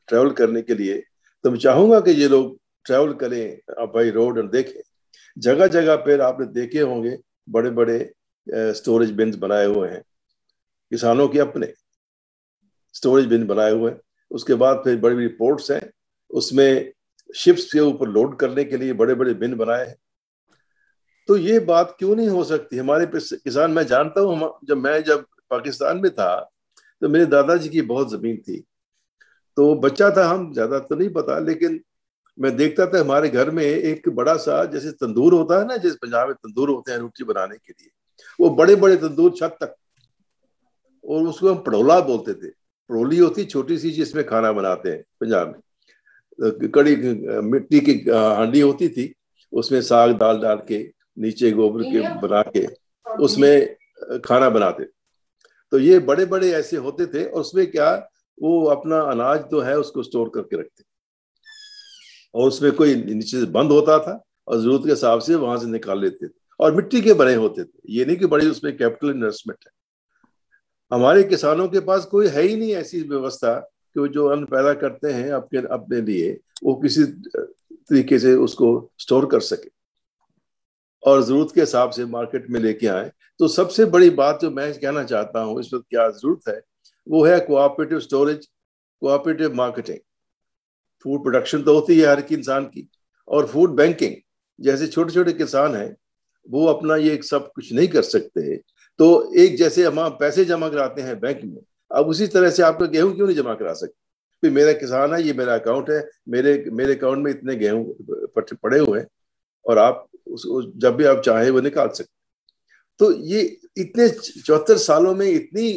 ट्रैवल करने के लिए, तो मैं चाहूंगा कि ये लोग ट्रैवल करें आप भाई रोड और देखें। जगह जगह पर आपने देखे होंगे बड़े बड़े स्टोरेज बिन्स बनाए हुए हैं, किसानों के अपने स्टोरेज बिन बनाए हुए हैं। उसके बाद फिर बड़ी बड़ी पोर्ट्स हैं, उसमें शिप्स के ऊपर लोड करने के लिए बड़े बड़े बिन बनाए हैं। तो ये बात क्यों नहीं हो सकती? हमारे किसान, मैं जानता हूँ, जब पाकिस्तान में था तो मेरे दादाजी की बहुत जमीन थी। तो बच्चा था, हम ज्यादा तो नहीं पता, लेकिन मैं देखता था हमारे घर में एक बड़ा सा जैसे तंदूर होता है ना, जैसे पंजाब में तंदूर होते हैं रोटी बनाने के लिए, वो बड़े बड़े तंदूर छत तक, और उसको हम पड़ोला बोलते थे। पड़ोली होती छोटी सी जिसमें खाना बनाते हैं पंजाब में, कड़ी मिट्टी की हांडी होती थी, उसमें साग दाल डाल के नीचे गोबर के बना के उसमें खाना बनाते। तो ये बड़े बड़े ऐसे होते थे, और उसमें क्या, वो अपना अनाज तो है उसको स्टोर करके रखते, और उसमें कोई नीचे से बंद होता था और जरूरत के हिसाब से वहां से निकाल लेते थे, और मिट्टी के बने होते थे। ये नहीं कि बड़ी उसमें कैपिटल इन्वेस्टमेंट है। हमारे किसानों के पास कोई है ही नहीं ऐसी व्यवस्था कि वो जो अन्न पैदा करते हैं अपने लिए, वो किसी तरीके से उसको स्टोर कर सके और जरूरत के हिसाब से मार्केट में लेके आए। तो सबसे बड़ी बात जो मैं कहना चाहता हूँ इस वक्त क्या जरूरत है, वो है cooperative storage, cooperative marketing. Food production तो होती है हर एक इंसान की, और फूड बैंकिंग। जैसे छोटे छोटे किसान हैं वो अपना ये सब कुछ नहीं कर सकते, तो एक जैसे हम पैसे जमा कराते हैं बैंक में, अब उसी तरह से आपका गेहूं क्यों नहीं जमा करा सकते? फिर मेरा किसान है, ये मेरा अकाउंट है, मेरे अकाउंट में इतने गेहूं पड़े हुए हैं, और आप जब भी आप चाहे वो निकाल सकते। तो ये इतने 74 सालों में इतनी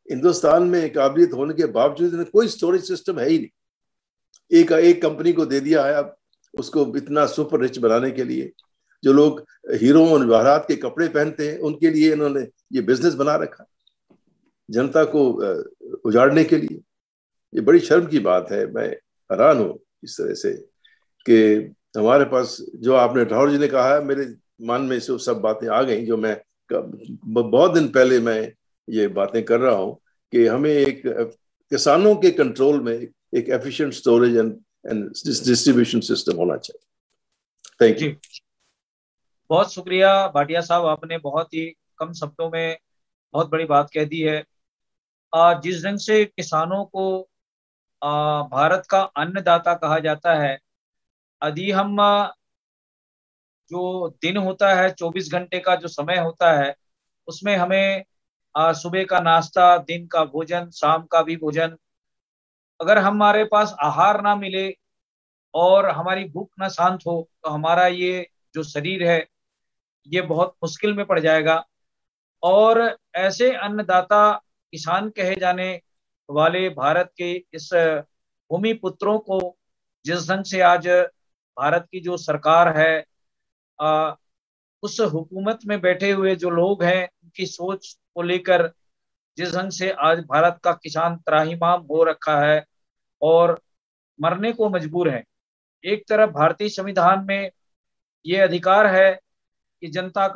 हिंदुस्तान में काबिलियत होने के बावजूद कोई स्टोरेज सिस्टम है ही नहीं। एक कंपनी को दे दिया है अब उसको इतना सुपर रिच बनाने के लिए। जो लोग हीरो और जवाहरात के कपड़े पहनते हैं उनके लिए इन्होंने ये बिजनेस बना रखा, जनता को उजाड़ने के लिए। ये बड़ी शर्म की बात है। मैं हैरान हूँ इस तरह से कि हमारे पास, जो आपने ठाकुर जी ने कहा है, मेरे मन में से सब बातें आ गई जो मैं बहुत दिन पहले मैं ये बातें कर रहा हूँ कि हमें एक किसानों के कंट्रोल में एक efficient storage and distribution system होना चाहिए। Thank you. बहुत शुक्रिया भाटिया साहब, आपने बहुत ही कम शब्दों में बहुत बड़ी बात कह दी है। जिस ढंग से किसानों को भारत का अन्नदाता कहा जाता है, यदि हम जो दिन होता है 24 घंटे का जो समय होता है, उसमें हमें सुबह का नाश्ता, दिन का भोजन, शाम का भी भोजन, अगर हमारे पास आहार ना मिले और हमारी भूख ना शांत हो तो हमारा ये जो शरीर है ये बहुत मुश्किल में पड़ जाएगा। और ऐसे अन्नदाता किसान कहे जाने वाले भारत के इस भूमि पुत्रों को जिस ढंग से आज भारत की जो सरकार है, उस हुकूमत में बैठे हुए जो लोग हैं, उनकी सोच को लेकर जिस ढंग से आज भारत का किसान त्राहिमाम हो रखा है और मरने को मजबूर है। एक तरफ भारतीय संविधान में ये अधिकार है कि जनता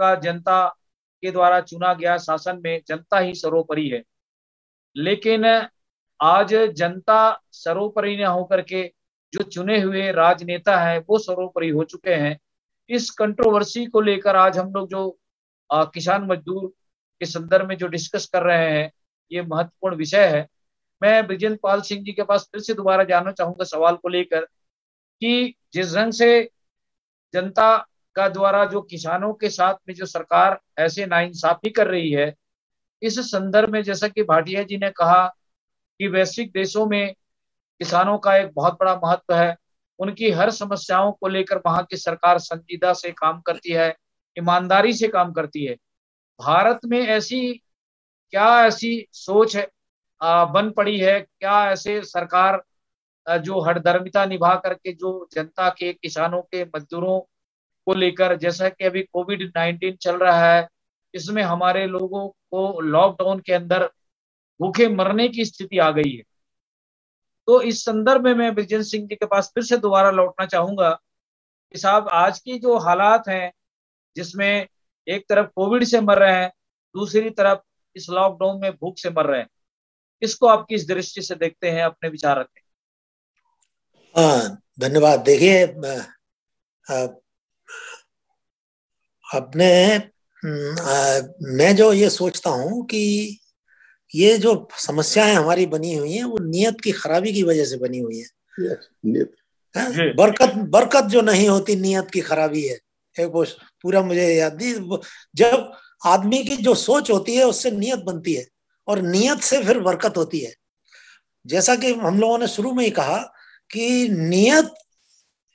के द्वारा चुना गया शासन में जनता ही सर्वोपरि है, लेकिन आज जनता सर्वोपरि न होकर के जो चुने हुए राजनेता हैं वो सर्वोपरि हो चुके हैं। इस कंट्रोवर्सी को लेकर आज हम लोग जो किसान मजदूर के संदर्भ में जो डिस्कस कर रहे हैं, ये महत्वपूर्ण विषय है। मैं ब्रिजेंद्र पाल सिंह जी के पास फिर से दोबारा जानना चाहूंगा सवाल को लेकर कि जिस ढंग से जनता का द्वारा जो किसानों के साथ में जो सरकार ऐसे नाइंसाफी कर रही है, इस संदर्भ में जैसा कि भाटिया जी ने कहा कि वैश्विक देशों में किसानों का एक बहुत बड़ा महत्व है, उनकी हर समस्याओं को लेकर वहां की सरकार संजीदा से काम करती है, ईमानदारी से काम करती है। भारत में ऐसी क्या ऐसी सोच है बन पड़ी है। क्या ऐसे सरकार जो हठधर्मिता निभा करके जो जनता के, किसानों के, मजदूरों को लेकर, जैसा कि अभी कोविड-19 चल रहा है, इसमें हमारे लोगों को लॉकडाउन के अंदर भूखे मरने की स्थिति आ गई है। तो इस संदर्भ में मैं ब्रिजेश सिंह जी के पास फिर से दोबारा लौटना चाहूंगा कि साहब, आज की जो हालात हैं, जिसमें एक तरफ कोविड से मर रहे हैं, दूसरी तरफ इस लॉकडाउन में भूख से मर रहे हैं, इसको आप किस दृष्टि से देखते हैं? अपने विचार रखें। हाँ, धन्यवाद। देखिए, अपने मैं जो ये सोचता हूँ कि ये जो समस्याएं हमारी बनी हुई हैं वो नियत की खराबी की वजह से बनी हुई है। बरकत जो नहीं होती, नियत की खराबी है। एक वो पूरा मुझे याद नहीं, जब आदमी की जो सोच होती है उससे नियत बनती है और नियत से फिर बरकत होती है। जैसा कि हम लोगों ने शुरू में ही कहा कि नियत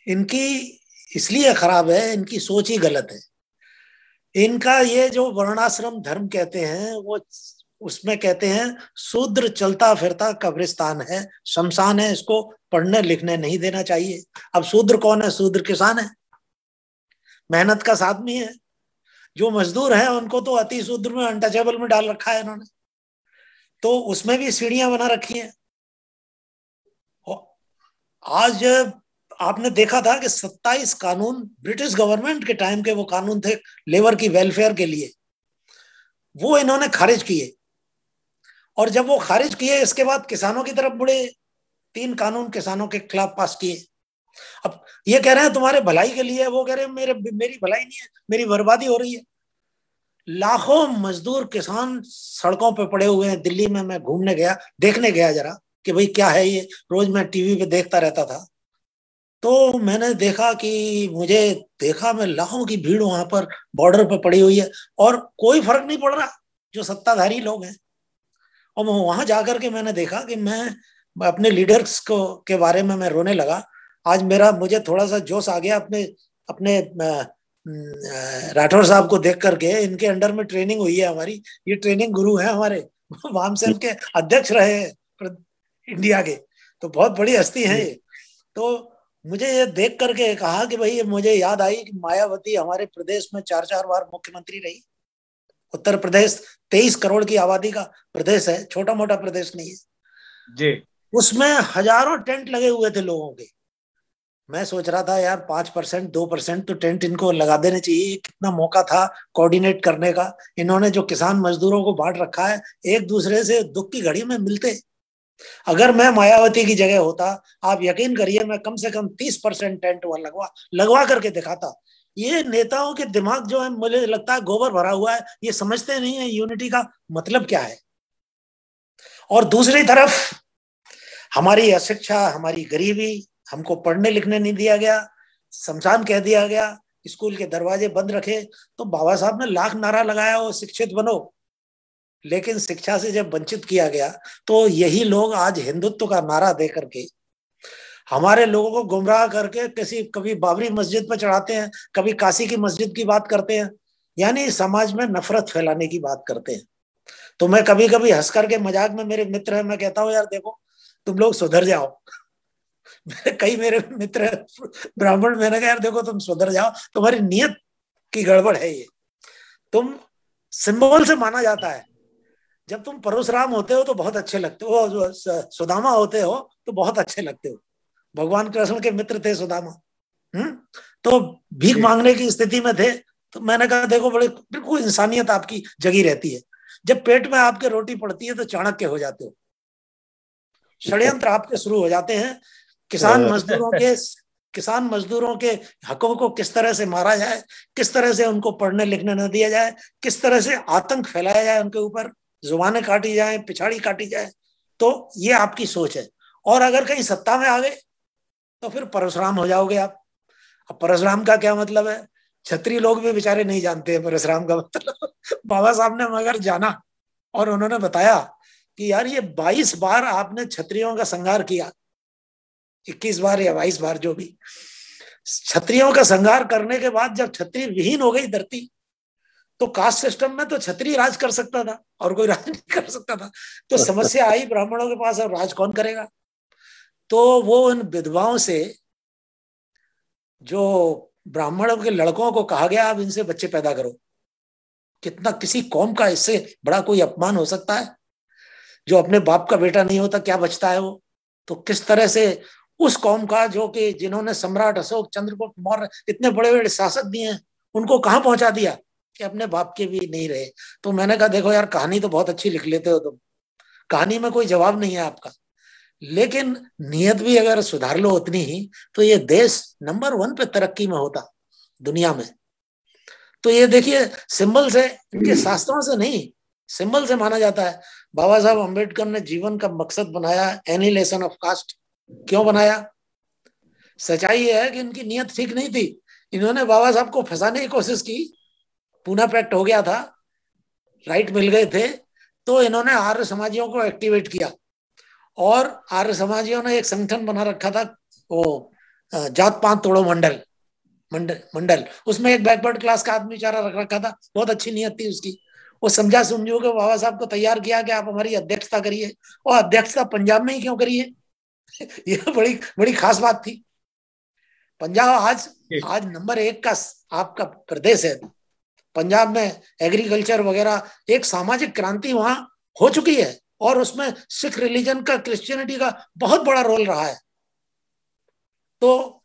इनकी इसलिए खराब है, इनकी सोच ही गलत है। इनका ये जो वर्णाश्रम धर्म कहते हैं, वो उसमें कहते हैं शूद्र चलता फिरता कब्रिस्तान है, शमशान है, इसको पढ़ने लिखने नहीं देना चाहिए। अब शूद्र कौन है? शूद्र किसान है, मेहनत का आदमी है। जो मजदूर है उनको तो अति शूद्र में, अनटचेबल में डाल रखा है इन्होंने, तो उसमें भी सीढ़ियां बना रखी हैं। आज आपने देखा था कि 27 कानून ब्रिटिश गवर्नमेंट के टाइम के वो कानून थे लेबर की वेलफेयर के लिए, वो इन्होंने खारिज किए। और जब वो खारिज किए, इसके बाद किसानों की तरफ मुड़े, 3 कानून किसानों के खिलाफ पास किए। अब ये कह रहे हैं तुम्हारे भलाई के लिए, वो कह रहे हैं मेरी भलाई नहीं है, मेरी बर्बादी हो रही है। लाखों मजदूर किसान सड़कों पे पड़े हुए हैं। दिल्ली में मैं घूमने गया, देखने गया जरा कि भाई क्या है ये, रोज मैं टीवी पे देखता रहता था। तो मैंने देखा कि मैं लाखों की भीड़ वहां पर बॉर्डर पे पड़ी हुई है और कोई फर्क नहीं पड़ रहा, जो सत्ताधारी लोग हैं। और वहां जाकर के मैंने देखा कि मैं अपने लीडर्स को के बारे में मैं रोने लगा। आज मुझे थोड़ा सा जोश आ गया अपने अपने राठौर साहब को देख करके। इनके अंडर में ट्रेनिंग हुई है हमारी, ये ट्रेनिंग गुरु है हमारे, वामसेन के अध्यक्ष रहे इंडिया के, तो बहुत बड़ी हस्ती है ये। तो मुझे ये देख करके कहा कि भाई, मुझे याद आई कि मायावती हमारे प्रदेश में 4 बार मुख्यमंत्री रही। उत्तर प्रदेश 23 करोड़ की आबादी का प्रदेश है, छोटा मोटा प्रदेश नहीं है जी। उसमें हजारों टेंट लगे हुए थे लोगों के। मैं सोच रहा था यार 5% 2% तो टेंट इनको लगा देने चाहिए। कितना मौका था कोऑर्डिनेट करने का। इन्होंने जो किसान मजदूरों को बांट रखा है, एक दूसरे से दुख की घड़ी में मिलते। अगर मैं मायावती की जगह होता, आप यकीन करिए, मैं कम से कम 30% टेंट वहां लगवा करके दिखाता। ये नेताओं के दिमाग जो है, मुझे लगता है गोबर भरा हुआ है, ये समझते नहीं है यूनिटी का मतलब क्या है। और दूसरी तरफ हमारी अशिक्षा, हमारी गरीबी, हमको पढ़ने लिखने नहीं दिया गया, शमशान कह दिया गया, स्कूल के दरवाजे बंद रखे। तो बाबा साहब ने लाख नारा लगाया हो शिक्षित बनो, लेकिन शिक्षा से जब वंचित किया गया तो यही लोग आज हिंदुत्व का नारा दे करके हमारे लोगों को गुमराह करके कभी बाबरी मस्जिद पर चढ़ाते हैं, कभी काशी की मस्जिद की बात करते हैं, यानी समाज में नफरत फैलाने की बात करते हैं। तो मैं कभी कभी हंस करके, मजाक में, मेरे मित्र है, मैं कहता हूँ यार देखो, तुम लोग सुधर जाओ। कई मेरे मित्र ब्राह्मण, मैंने कहा यार देखो तुम सुधर जाओ, तुम्हारी नियत की गड़बड़ है ये। तुम सिंबल से माना जाता है। जब तुम परशुराम होते हो तो बहुत अच्छे लगते हो, सुदामा होते हो तो बहुत अच्छे लगते हो। भगवान कृष्ण के मित्र थे सुदामा। तो भीख मांगने की स्थिति में थे। तो मैंने कहा देखो, बड़े बिल्कुल इंसानियत आपकी जगी रहती है। जब पेट में आपके रोटी पड़ती है तो चाणक्य हो जाते हो, षड्यंत्र आपके शुरू हो जाते हैं। किसान मजदूरों के हकों को किस तरह से मारा जाए, किस तरह से उनको पढ़ने लिखने न दिया जाए, किस तरह से आतंक फैलाया जाए उनके ऊपर, जुबानें काटी जाए, पिछाड़ी काटी जाए। तो ये आपकी सोच है। और अगर कहीं सत्ता में आ गए तो फिर परशुराम हो जाओगे आप। अब परशुराम का क्या मतलब है? क्षत्रिय लोग भी बेचारे नहीं जानते हैं परशुराम का मतलब। बाबा साहब ने मगर जाना और उन्होंने बताया कि यार ये 22 बार आपने क्षत्रियों का संहार किया, 21 बार या 22 बार जो भी। क्षत्रियों का संहार करने के बाद जब क्षत्रिय विहीन हो गई धरती, तो कास्ट सिस्टम में तो क्षत्रिय राज कर सकता था और कोई राज नहीं कर सकता था। तो समस्या आई ब्राह्मणों के पास, अब राज कौन करेगा? तो वो उन विधवाओं से, जो ब्राह्मणों के लड़कों को कहा गया अब इनसे बच्चे पैदा करो। कितना किसी कौम का इससे बड़ा कोई अपमान हो सकता है? जो अपने बाप का बेटा नहीं होता क्या बचता है वो? तो किस तरह से उस कौम का, जो कि जिन्होंने सम्राट अशोक, चंद्रगुप्त मौर्य इतने बड़े बड़े शासक दिए हैं, उनको कहां पहुंचा दिया कि अपने बाप के भी नहीं रहे। तो मैंने कहा देखो यार, कहानी तो बहुत अच्छी लिख लेते हो तुम, कहानी में कोई जवाब नहीं है आपका, लेकिन नियत भी अगर सुधार लो उतनी ही, तो ये देश नंबर 1 पे तरक्की में होता दुनिया में। तो ये देखिए, सिंबल से, इनके शास्त्रों से नहीं, सिंबल से माना जाता है। बाबा साहब अम्बेडकर ने जीवन का मकसद बनाया एनिहिलेशन ऑफ कास्ट। क्यों बनाया? सच्चाई ये है कि इनकी नियत ठीक नहीं थी। इन्होंने बाबा साहब को फंसाने की कोशिश की, पूना पैक्ट हो गया था, राइट मिल गए थे, तो इन्होंने आर्य समाजियों को एक्टिवेट किया और आर्य समाजियों ने एक संगठन बना रखा था, वो जात पात तोड़ो मंडल मंडल। उसमें एक बैकवर्ड क्लास का आदमी चारा रख रखा था, बहुत अच्छी नियत थी उसकी। वो समझा समझो के बाबा साहब को तैयार किया कि आप हमारी अध्यक्षता करिए, और अध्यक्षता पंजाब में ही क्यों करिए? यह बड़ी बड़ी खास बात थी। पंजाब आज नंबर 1 का आपका प्रदेश है। पंजाब में एग्रीकल्चर वगैरह, एक सामाजिक क्रांति वहां हो चुकी है, और उसमें सिख रिलीजन का, क्रिश्चियनिटी का बहुत बड़ा रोल रहा है। तो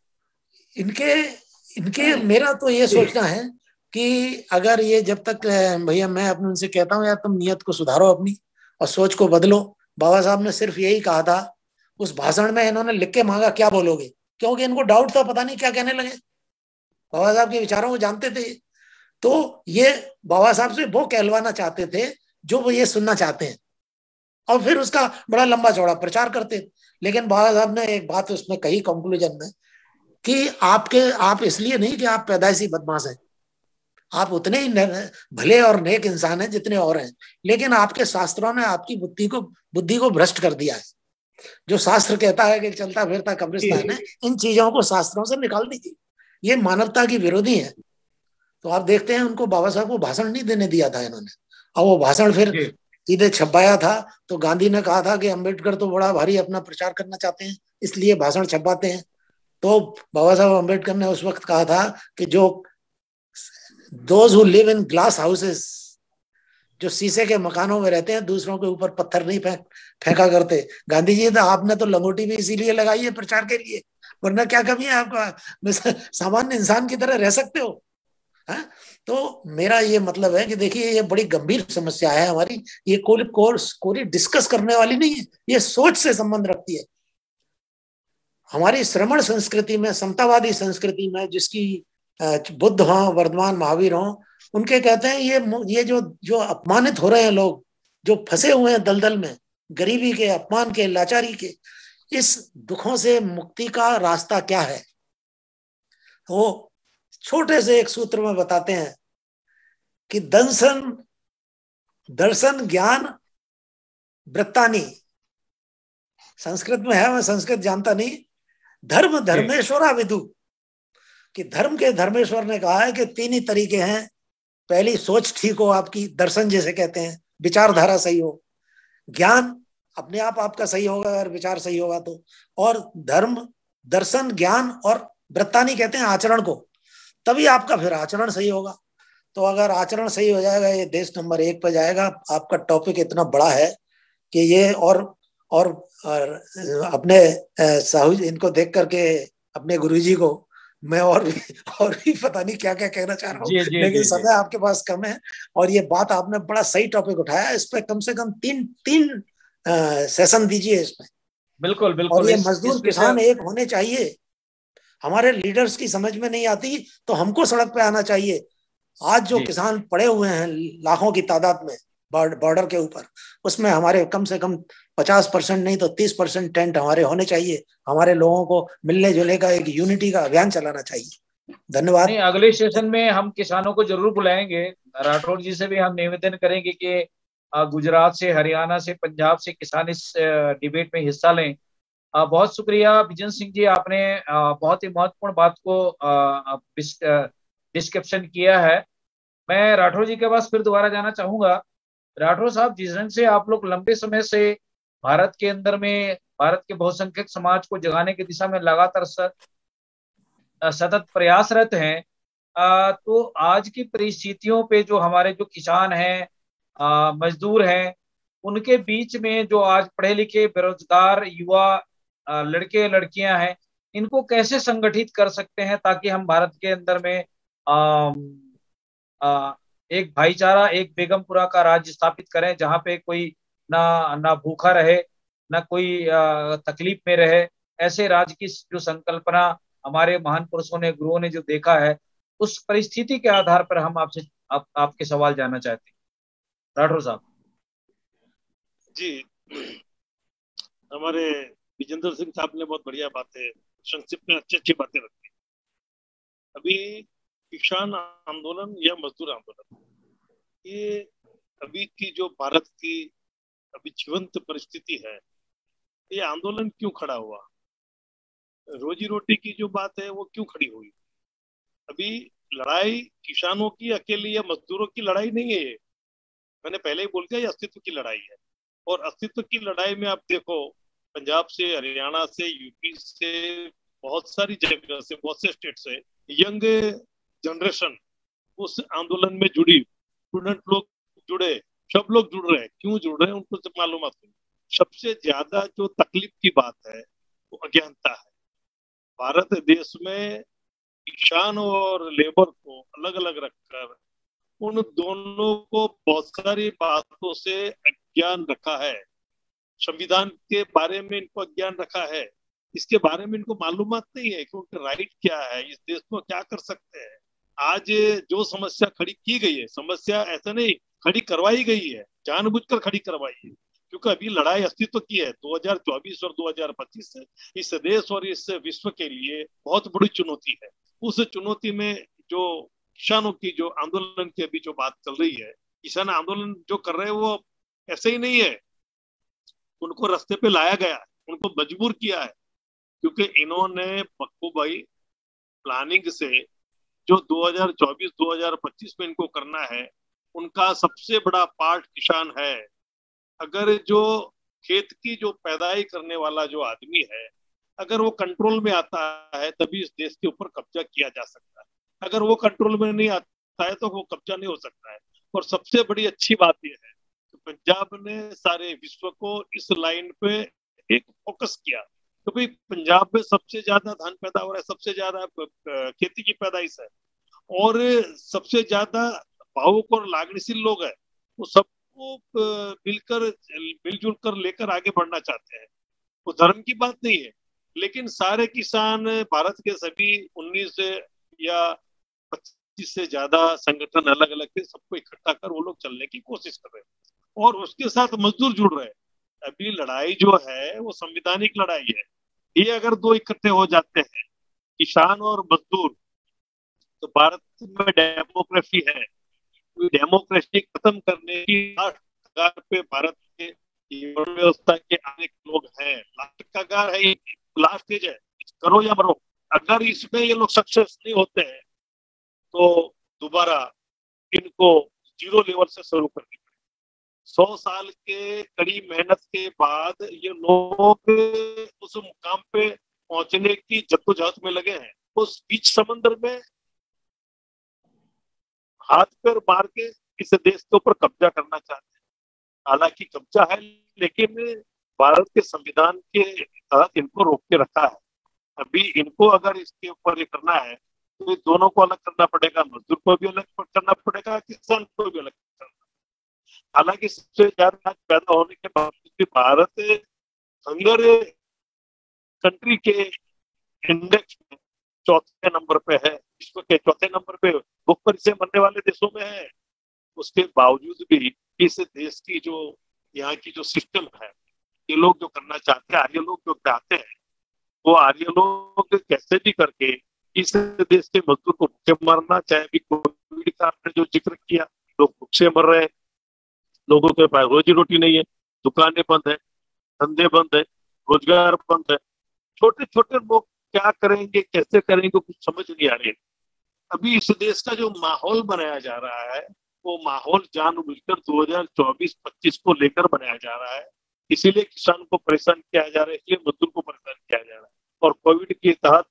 इनके मेरा तो ये सोचना है कि अगर ये, जब तक भैया मैं अपने उनसे कहता हूँ यार तुम नियत को सुधारो अपनी और सोच को बदलो। बाबा साहब ने सिर्फ यही कहा था उस भाषण में, इन्होंने लिख के मांगा क्या बोलोगे, क्योंकि इनको डाउट था, पता नहीं क्या कहने लगे। बाबा साहब के विचारों को जानते थे, तो ये बाबा साहब से वो कहलवाना चाहते थे जो वो ये सुनना चाहते हैं, और फिर उसका बड़ा लंबा चौड़ा प्रचार करते। लेकिन बाबा साहब ने एक बात उसमें कही कंक्लूजन में कि आप इसलिए नहीं कि आप पैदाइशी बदमाश हैं, आप उतने ही भले और नेक इंसान हैं जितने और हैं, लेकिन आपके शास्त्रों ने आपकी बुद्धि को भ्रष्ट कर दिया है। जो शास्त्र कहता है कि चलता फिरता कब्रिस्तान है, इन चीजों को शास्त्रों से निकाल दीजिए, ये मानवता की विरोधी है। तो आप देखते हैं उनको, बाबा साहब को भाषण नहीं देने दिया था इन्होंने, और वो भाषण फिर सीधे छपाया था। तो गांधी ने कहा था कि अम्बेडकर तो बड़ा भारी अपना प्रचार करना चाहते हैं, इसलिए भाषण छपाते हैं। तो बाबा साहब अम्बेडकर ने उस वक्त कहा था कि those who live in glass houses, जो शीशे के मकानों में रहते हैं, दूसरों के ऊपर पत्थर नहीं फेंका करते। गांधी जी, तो आपने तो लंगोटी भी इसीलिए लगाई है प्रचार के लिए, वरना क्या कमी है आपका, सामान्य इंसान की तरह रह सकते हो। है? तो मेरा ये मतलब है कि देखिए, ये बड़ी गंभीर समस्या है हमारी, ये कोई डिस्कस करने वाली नहीं है, ये सोच से संबंध रखती है। हमारी श्रमण संस्कृति में, समतावादी संस्कृति में, जिसकी बुद्ध हो, वर्धमान महावीर हो, उनके कहते हैं ये जो अपमानित हो रहे हैं लोग, जो फंसे हुए हैं दलदल में, गरीबी के, अपमान के, लाचारी के, इस दुखों से मुक्ति का रास्ता क्या है? वो छोटे से एक सूत्र में बताते हैं कि दर्शन ज्ञान वृत्तानि, संस्कृत में है, मैं संस्कृत जानता नहीं, धर्म धर्मेश्वरा विदु, कि धर्म के धर्मेश्वर ने कहा है कि 3 ही तरीके हैं। पहली, सोच ठीक हो आपकी, दर्शन जिसे कहते हैं, विचारधारा सही हो, ज्ञान अपने आप आपका सही होगा अगर विचार सही होगा तो, और धर्म, दर्शन, ज्ञान और वृत्तानि कहते हैं आचरण को, तभी आपका फिर आचरण सही होगा। तो अगर आचरण सही हो जाएगा, ये देश नंबर 1 पर जाएगा। आपका टॉपिक इतना बड़ा है कि ये और अपने साहू इनको देख करके, अपने गुरुजी को मैं और भी पता नहीं क्या क्या कहना चाह रहा हूँ, लेकिन समय आपके पास कम है, और ये बात आपने बड़ा सही टॉपिक उठाया। इस पे कम से कम तीन सेशन दीजिए इसमें। बिल्कुल बिल्कुल। और ये मजदूर किसान एक होने चाहिए। हमारे लीडर्स की समझ में नहीं आती तो हमको सड़क पे आना चाहिए। आज जो किसान पड़े हुए हैं लाखों की तादाद में बॉर्डर के ऊपर, उसमें हमारे कम से कम 50% नहीं तो 30% टेंट हमारे होने चाहिए। हमारे लोगों को मिलने जुलने का एक यूनिटी का अभियान चलाना चाहिए। धन्यवाद। नहीं, अगले सेशन में हम किसानों को जरूर बुलाएंगे। राठौर जी से भी हम निवेदन करेंगे कि गुजरात से, हरियाणा से, पंजाब से किसान इस डिबेट में हिस्सा लें। बहुत शुक्रिया विजन सिंह जी, आपने बहुत ही महत्वपूर्ण बात को डिस्क्रिप्शन किया है। मैं राठौर जी के पास फिर दोबारा जाना चाहूंगा। राठौर साहब, जिस ढंग से आप लोग लंबे समय से भारत के अंदर में भारत के बहुसंख्यक समाज को जगाने की दिशा में लगातार सतत प्रयासरत हैं, तो आज की परिस्थितियों पे जो हमारे जो किसान हैं, मजदूर हैं, उनके बीच में जो आज पढ़े लिखे बेरोजगार युवा लड़के लड़कियां हैं, इनको कैसे संगठित कर सकते हैं ताकि हम भारत के अंदर में आ, आ, एक भाईचारा, एक बेगमपुरा का राज्य स्थापित करें, जहां पे कोई ना ना भूखा रहे, ना कोई तकलीफ में रहे। ऐसे राज्य की जो संकल्पना हमारे महान पुरुषों ने, गुरुओं ने जो देखा है, उस परिस्थिति के आधार पर हम आपके सवाल जानना चाहते हैं राठौर साहब। जी, हमारे विजेंद्र सिंह साहब ने बहुत बढ़िया बातें संक्षिप्त में अच्छी अच्छी बातें रखी। अभी किसान आंदोलन या मजदूर आंदोलन, ये अभी की जो भारत की अभी जीवंत परिस्थिति है, ये आंदोलन क्यों खड़ा हुआ, रोजी रोटी की जो बात है वो क्यों खड़ी हुई। अभी लड़ाई किसानों की अकेली या मजदूरों की लड़ाई नहीं है, ये मैंने पहले ही बोल दिया, ये अस्तित्व की लड़ाई है। और अस्तित्व की लड़ाई में आप देखो, पंजाब से, हरियाणा से, यूपी से, बहुत सारी जगह से, बहुत से स्टेट से यंग जनरेशन उस आंदोलन में जुड़ी, स्टूडेंट लोग जुड़े, सब लोग जुड़ रहे हैं। क्यों जुड़ रहे हैं उनको सब मालूम है। सबसे ज्यादा जो तकलीफ की बात है वो अज्ञानता है। भारत देश में किसान और लेबर को अलग अलग रखकर उन दोनों को बहुत सारी बातों से अज्ञान रखा है। संविधान के बारे में इनको अज्ञान रखा है, इसके बारे में इनको मालूमात नहीं है कि उनके राइट क्या है, इस देश को क्या कर सकते हैं। आज जो समस्या खड़ी की गई है, समस्या ऐसा नहीं खड़ी करवाई गई है, जानबूझकर खड़ी करवाई है, क्योंकि अभी लड़ाई अस्तित्व की है। 2024 और 2025 इस देश और इस विश्व के लिए बहुत बड़ी चुनौती है। उस चुनौती में जो किसानों की जो आंदोलन की अभी जो बात चल रही है, किसान आंदोलन जो कर रहे हैं वो ऐसे ही नहीं है, उनको रास्ते पे लाया गया है, उनको मजबूर किया है, क्योंकि इन्होंने पक्कू भाई प्लानिंग से जो 2024-2025 में इनको करना है, उनका सबसे बड़ा पार्ट किसान है। अगर जो खेत की जो पैदाई करने वाला जो आदमी है, अगर वो कंट्रोल में आता है तभी इस देश के ऊपर कब्जा किया जा सकता है। अगर वो कंट्रोल में नहीं आता है तो वो कब्जा नहीं हो सकता है। और सबसे बड़ी अच्छी बात यह है कि पंजाब ने सारे विश्व को इस लाइन पे एक फोकस किया, क्योंकि पंजाब में सबसे ज्यादा धान पैदा हो रहा है, सबसे ज्यादा खेती की पैदाइश है, और सबसे ज्यादा भावुक और लागणशील लोग हैं। वो सबको मिलजुल कर लेकर आगे बढ़ना चाहते हैं। वो धर्म की बात नहीं है, लेकिन सारे किसान भारत के सभी 19 या 25 से ज्यादा संगठन अलग अलग थे, सबको इकट्ठा कर वो लोग चलने की कोशिश कर रहे हैं, और उसके साथ मजदूर जुड़ रहे हैं। अभी लड़ाई जो है वो संवैधानिक लड़ाई है। ये अगर दो इकट्ठे हो जाते हैं, किसान और मजदूर, तो भारत में डेमोक्रेसी है। डेमोक्रेसी खत्म करने की लास्ट कगार पे भारत के व्यवस्था के अनेक लोग हैं। लास्ट कगार है, लास्ट स्टेज है, करो या मरो। अगर इसमें ये लोग सक्सेस नहीं होते हैं तो दोबारा इनको जीरो लेवल से शुरू करनी पड़ेगी। 100 साल के कड़ी मेहनत के बाद ये लोग उस मुकाम पे पहुंचने की जद्दोजहद में लगे हैं। उस बीच समंदर में हाथ पैर मार के इस देश के ऊपर कब्जा करना चाहते हैं। हालांकि कब्जा है, लेकिन भारत के संविधान के तहत इनको रोक के रखा है। अभी इनको अगर इसके ऊपर ये करना है तो दोनों को अलग करना पड़ेगा, मजदूर को भी अलग करना पड़ेगा, किसान को भी अलग करना। हालांकि सबसे ज्यादा पैदा होने के बावजूद भी भारत हंगर कंट्री के इंडेक्स में चौथे नंबर पे है, विश्व के चौथे नंबर पे भूखमरी से मरने वाले देशों में है। उसके बावजूद भी इस देश की जो यहाँ की जो सिस्टम है, ये लोग जो करना चाहते हैं, आर्य लोग जो चाहते हैं, वो आर्य लोग कैसे भी करके इस देश के मजदूर को भूखे मरना, चाहे भी कोविड का आपने जो जिक्र किया, लोग भूखे मर रहे हैं, लोगों के पास रोजी रोटी नहीं है, दुकानें बंद है, धंधे बंद है, रोजगार बंद है। छोटे छोटे लोग क्या करेंगे, कैसे करेंगे, कुछ समझ नहीं आ रही। अभी इस देश का जो माहौल बनाया जा रहा है वो माहौल जानबूझकर 2024-25 को लेकर बनाया जा रहा है। इसीलिए किसान को परेशान किया जा रहा है, इसलिए मजदूर को परेशान किया जा रहा है। और कोविड के तहत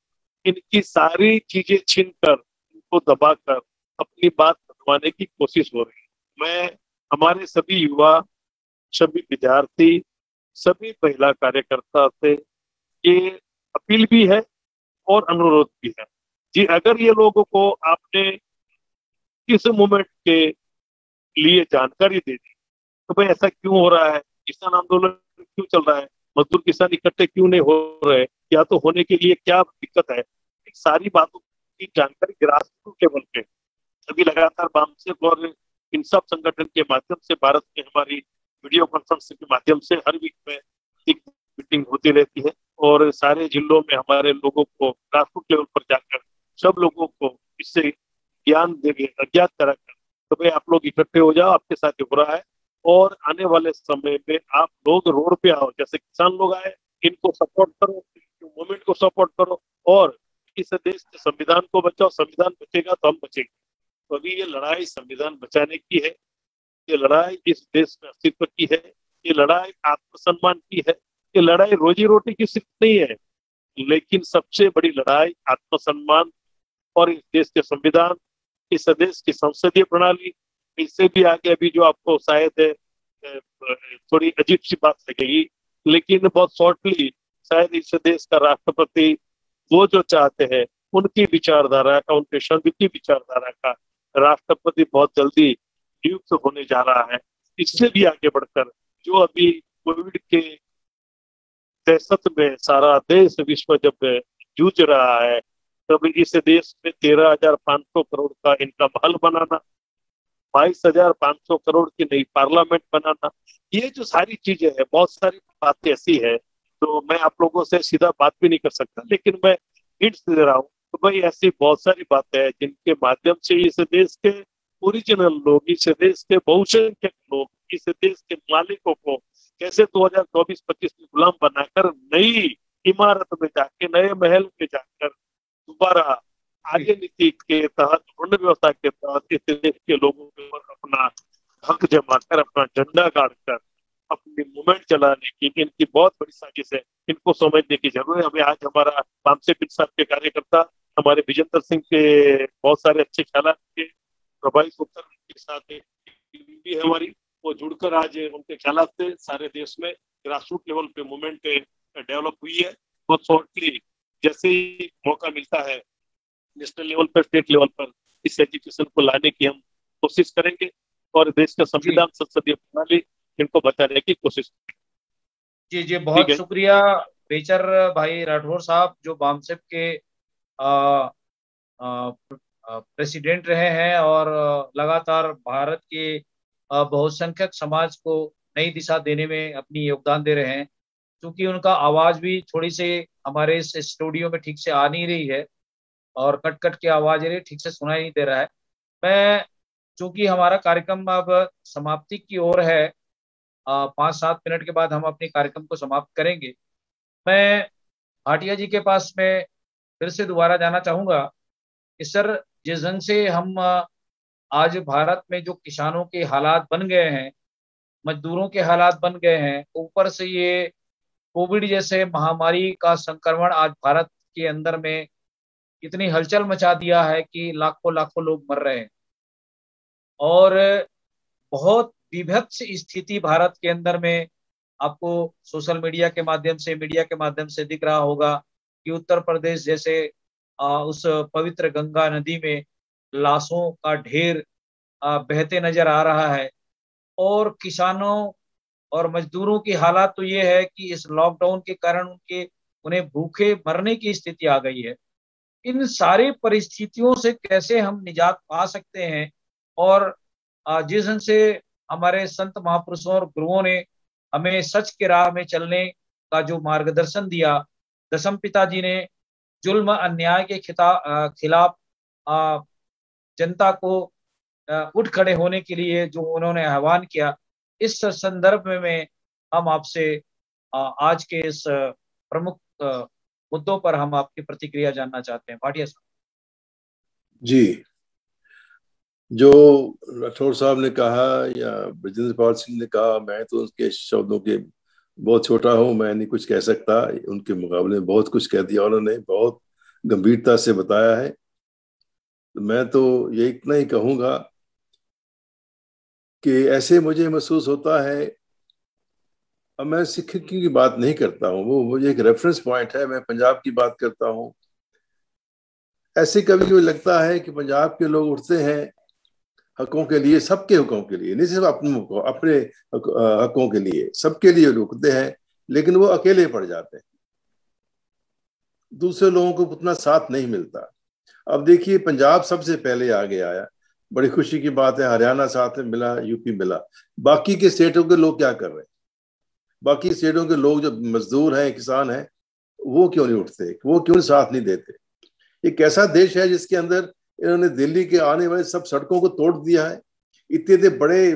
इनकी सारी चीजें छीनकर, इनको दबाकर अपनी बात मनवाने की कोशिश हो रही है। मैं हमारे सभी युवा, सभी विद्यार्थी, सभी महिला कार्यकर्ता से ये अपील भी है और अनुरोध भी है कि अगर ये लोगों को आपने इस मूवमेंट के लिए जानकारी दे दी तो भाई ऐसा क्यों हो रहा है, किसान आंदोलन क्यों चल रहा है, मजदूर किसान इकट्ठे क्यों नहीं हो रहे, या तो होने के लिए क्या दिक्कत है, सारी बातों की जानकारी ग्रास रूट लेवल पे अभी लगातार बामसेफ और इन सब संगठन के माध्यम से भारत में हमारी वीडियो कॉन्फ्रेंस के माध्यम से हर वीक में एक मीटिंग होती रहती है और सारे जिलों में हमारे लोगों को ग्रास रूट लेवल पर जाकर सब लोगों को इससे ज्ञान देंगे, अज्ञात कराकर तो भाई आप लोग इकट्ठे हो जाओ, आपके साथ हो रहा है और आने वाले समय में आप लोग रोड पे आओ, जैसे किसान लोग आए, इनको सपोर्ट करो, मूवमेंट को सपोर्ट करो और इस देश के संविधान को बचाओ। संविधान बचेगा तो हम बचेंगे। तो अभी ये लड़ाई संविधान बचाने की है, ये लड़ाई इस देश में अस्तित्व की है, ये लड़ाई आत्मसम्मान की है, ये लड़ाई रोजी रोटी की सिर्फ नहीं है, लेकिन सबसे बड़ी लड़ाई आत्मसम्मान और इस देश के संविधान, इस देश की संसदीय प्रणाली, इससे भी आगे अभी जो आपको शायद थोड़ी अजीब सी बात लगेगी, लेकिन बहुत शॉर्टली शायद इस देश का राष्ट्रपति वो जो चाहते हैं उनकी विचारधारा का, उनके संघ विचारधारा का राष्ट्रपति बहुत जल्दी नियुक्त होने जा रहा है। इससे भी आगे बढ़कर जो अभी कोविड के दहशत में सारा देश विश्व जब जूझ रहा है, तब इस देश में 13,500 करोड़ का इनकम हल बनाना, 22,500 करोड़ की नई पार्लियामेंट बनाना, ये जो सारी चीजें हैं, बहुत सारी बातें ऐसी है तो मैं आप लोगों से सीधा बात भी नहीं कर सकता, लेकिन मैं हिंट्स दे रहा हूँ तो भाई ऐसी बहुत सारी बातें हैं जिनके माध्यम से इस देश के ओरिजिनल लोग, इस देश के बहुसंख्यक लोग, इस देश के मालिकों को कैसे 2024-25 में गुलाम बनाकर नई इमारत में जाके, नए महल में जाकर दोबारा आगे नीति के तहत, वर्ण व्यवस्था के तहत इस देश के लोगों के ऊपर अपना हक जमा कर, अपना झंडा गाड़कर अपनी मूवमेंट चलाने की इनकी बहुत बड़ी साजिश है। इनको समझने की जरूरत है। अभी आज हमारा बामसेफ साहब के कार्यकर्ता हमारे विजेंद्र सिंह के बहुत सारे अच्छे ख्याल के प्रभावी पुत्र के साथ भी है हमारी, वो जुड़कर आज उनके ख्याल से सारे देश में ग्रास रूट लेवल पे मूवमेंट डेवलप हुई है। बहुत शॉर्टली जैसे ही मौका मिलता है नेशनल लेवल पर, स्टेट लेवल पर इस एजुकेशन को लाने की हम कोशिश करेंगे और देश का संविधान, संसदीय प्रणाली इनको बचाने की कोशिश करेंगे। जी, बहुत शुक्रिया बेचर भाई राठौर साहब, जो बामसेफ के प्रेसिडेंट रहे हैं और लगातार भारत के बहुसंख्यक समाज को नई दिशा देने में अपनी योगदान दे रहे हैं। क्योंकि उनका आवाज भी थोड़ी से हमारे इस स्टूडियो में ठीक से आ नहीं रही है और कट कट के आवाज ठीक से सुनाई नहीं दे रहा है। मैं, चूंकि हमारा कार्यक्रम अब समाप्ति की ओर है, 5-7 मिनट के बाद हम अपने कार्यक्रम को समाप्त करेंगे। मैं भाटिया जी के पास में फिर से दोबारा जाना चाहूंगा कि सर, जिस ढंग से हम आज भारत में जो किसानों के हालात बन गए हैं, मजदूरों के हालात बन गए हैं, ऊपर से ये कोविड जैसे महामारी का संक्रमण आज भारत के अंदर में इतनी हलचल मचा दिया है कि लाखों लाखों लोग मर रहे हैं और बहुत विभत्स स्थिति भारत के अंदर में आपको सोशल मीडिया के माध्यम से, मीडिया के माध्यम से दिख रहा होगा कि उत्तर प्रदेश जैसे उस पवित्र गंगा नदी में लाशों का ढेर बहते नजर आ रहा है। और किसानों और मजदूरों की हालात तो ये है कि इस लॉकडाउन के कारण उन्हें भूखे मरने की स्थिति आ गई है। इन सारी परिस्थितियों से कैसे हम निजात पा सकते हैं, और जिस ढंग से हमारे संत महापुरुषों और गुरुओं ने हमें सच के राह में चलने का जो मार्गदर्शन दिया, दशम पिता जी ने जुल्म अन्याय के खिलाफ जनता को उठ खड़े होने के लिए जो उन्होंने आह्वान किया, इस संदर्भ में हम आपसे आज के इस प्रमुख मुद्दों पर हम आपकी प्रतिक्रिया जानना चाहते हैं। भाटिया साहब। जी, जो राठौर साहब ने कहा या ब्रजेंद्र पाल सिंह ने कहा, मैं तो उनके शब्दों के बहुत छोटा हूं, मैं नहीं कुछ कह सकता। उनके मुकाबले में बहुत कुछ कह दिया उन्होंने, बहुत गंभीरता से बताया है। तो मैं तो ये इतना ही कहूंगा कि ऐसे मुझे महसूस होता है, अब मैं सिख की बात नहीं करता हूँ, वो मुझे एक रेफरेंस पॉइंट है, मैं पंजाब की बात करता हूँ। ऐसे कभी कभी लगता है कि पंजाब के लोग उठते हैं हकों के लिए, सबके हकों के लिए, नहीं सिर्फ अपने हकों के लिए, सबके लिए रुकते हैं, लेकिन वो अकेले पड़ जाते हैं, दूसरे लोगों को उतना साथ नहीं मिलता। अब देखिए, पंजाब सबसे पहले आगे आया, बड़ी खुशी की बात है, हरियाणा साथ में मिला, यूपी मिला। बाकी के स्टेटों के लोग क्या कर रहे हैं? बाकी स्टेटों के लोग जो मजदूर हैं, किसान हैं, वो क्यों नहीं उठते, वो क्यों साथ नहीं देते? एक ऐसा देश है जिसके अंदर इन्होंने दिल्ली के आने वाले सब सड़कों को तोड़ दिया है, इतने इतने बड़े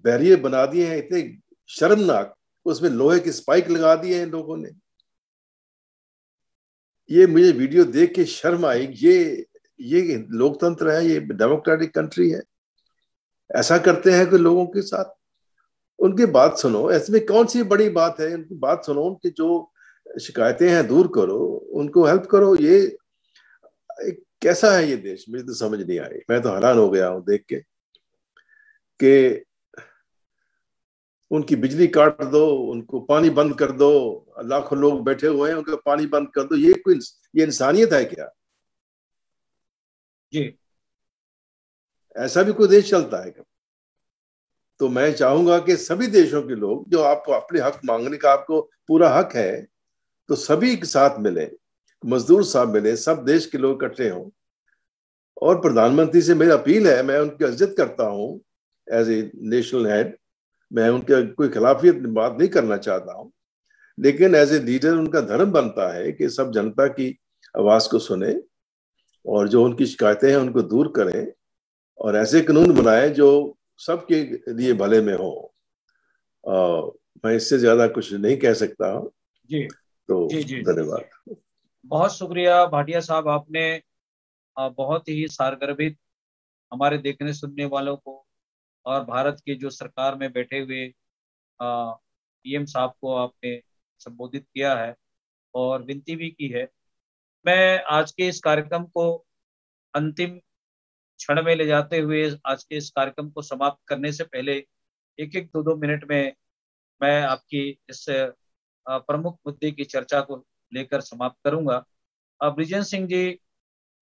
बैरियर बना दिए हैं, इतने शर्मनाक, उसमें लोहे की स्पाइक लगा दिए हैं इन लोगों ने। ये मुझे वीडियो देख के शर्म आई। ये लोकतंत्र है, ये डेमोक्रेटिक कंट्री है? ऐसा करते हैं कि लोगों के साथ? उनकी बात सुनो, ऐसे में कौन सी बड़ी बात है? उनकी बात सुनो, उनकी जो शिकायतें हैं दूर करो, उनको हेल्प करो। ये कैसा है ये देश? मुझे तो समझ नहीं आई, मैं तो हैरान हो गया हूं देख के कि उनकी बिजली काट दो, उनको पानी बंद कर दो, लाखों लोग बैठे हुए हैं, उनका पानी बंद कर दो। ये इंसानियत है क्या? जी, ऐसा भी कोई देश चलता है क्या? तो मैं चाहूंगा कि सभी देशों के लोग, जो आपको अपने हक मांगने का आपको पूरा हक है, तो सभी के साथ मिले, मजदूर साहब मिले, सब देश के लोग इकट्ठे हों। और प्रधानमंत्री से मेरी अपील है, मैं उनकी इज्जत करता हूं एज ए नेशनल हेड, मैं उनके कोई खिलाफियत बात नहीं करना चाहता हूं, लेकिन एज ए लीडर उनका धर्म बनता है कि सब जनता की आवाज को सुने और जो उनकी शिकायतें हैं उनको दूर करें, और ऐसे कानून बनाए जो सबके लिए भले में हो। मैं इससे ज्यादा कुछ नहीं कह सकता। जी, तो जी, जी, धन्यवाद। बहुत शुक्रिया भाटिया साहब, आपने बहुत ही सारगर्भित हमारे देखने सुनने वालों को और भारत के जो सरकार में बैठे हुए पीएम साहब को आपने संबोधित किया है और विनती भी की है। मैं आज के इस कार्यक्रम को अंतिम क्षण में ले जाते हुए आज के इस कार्यक्रम को समाप्त करने से पहले एक एक दो दो मिनट में मैं आपकी इस प्रमुख मुद्दे की चर्चा को लेकर समाप्त करूंगा। ब्रिजेश सिंह जी,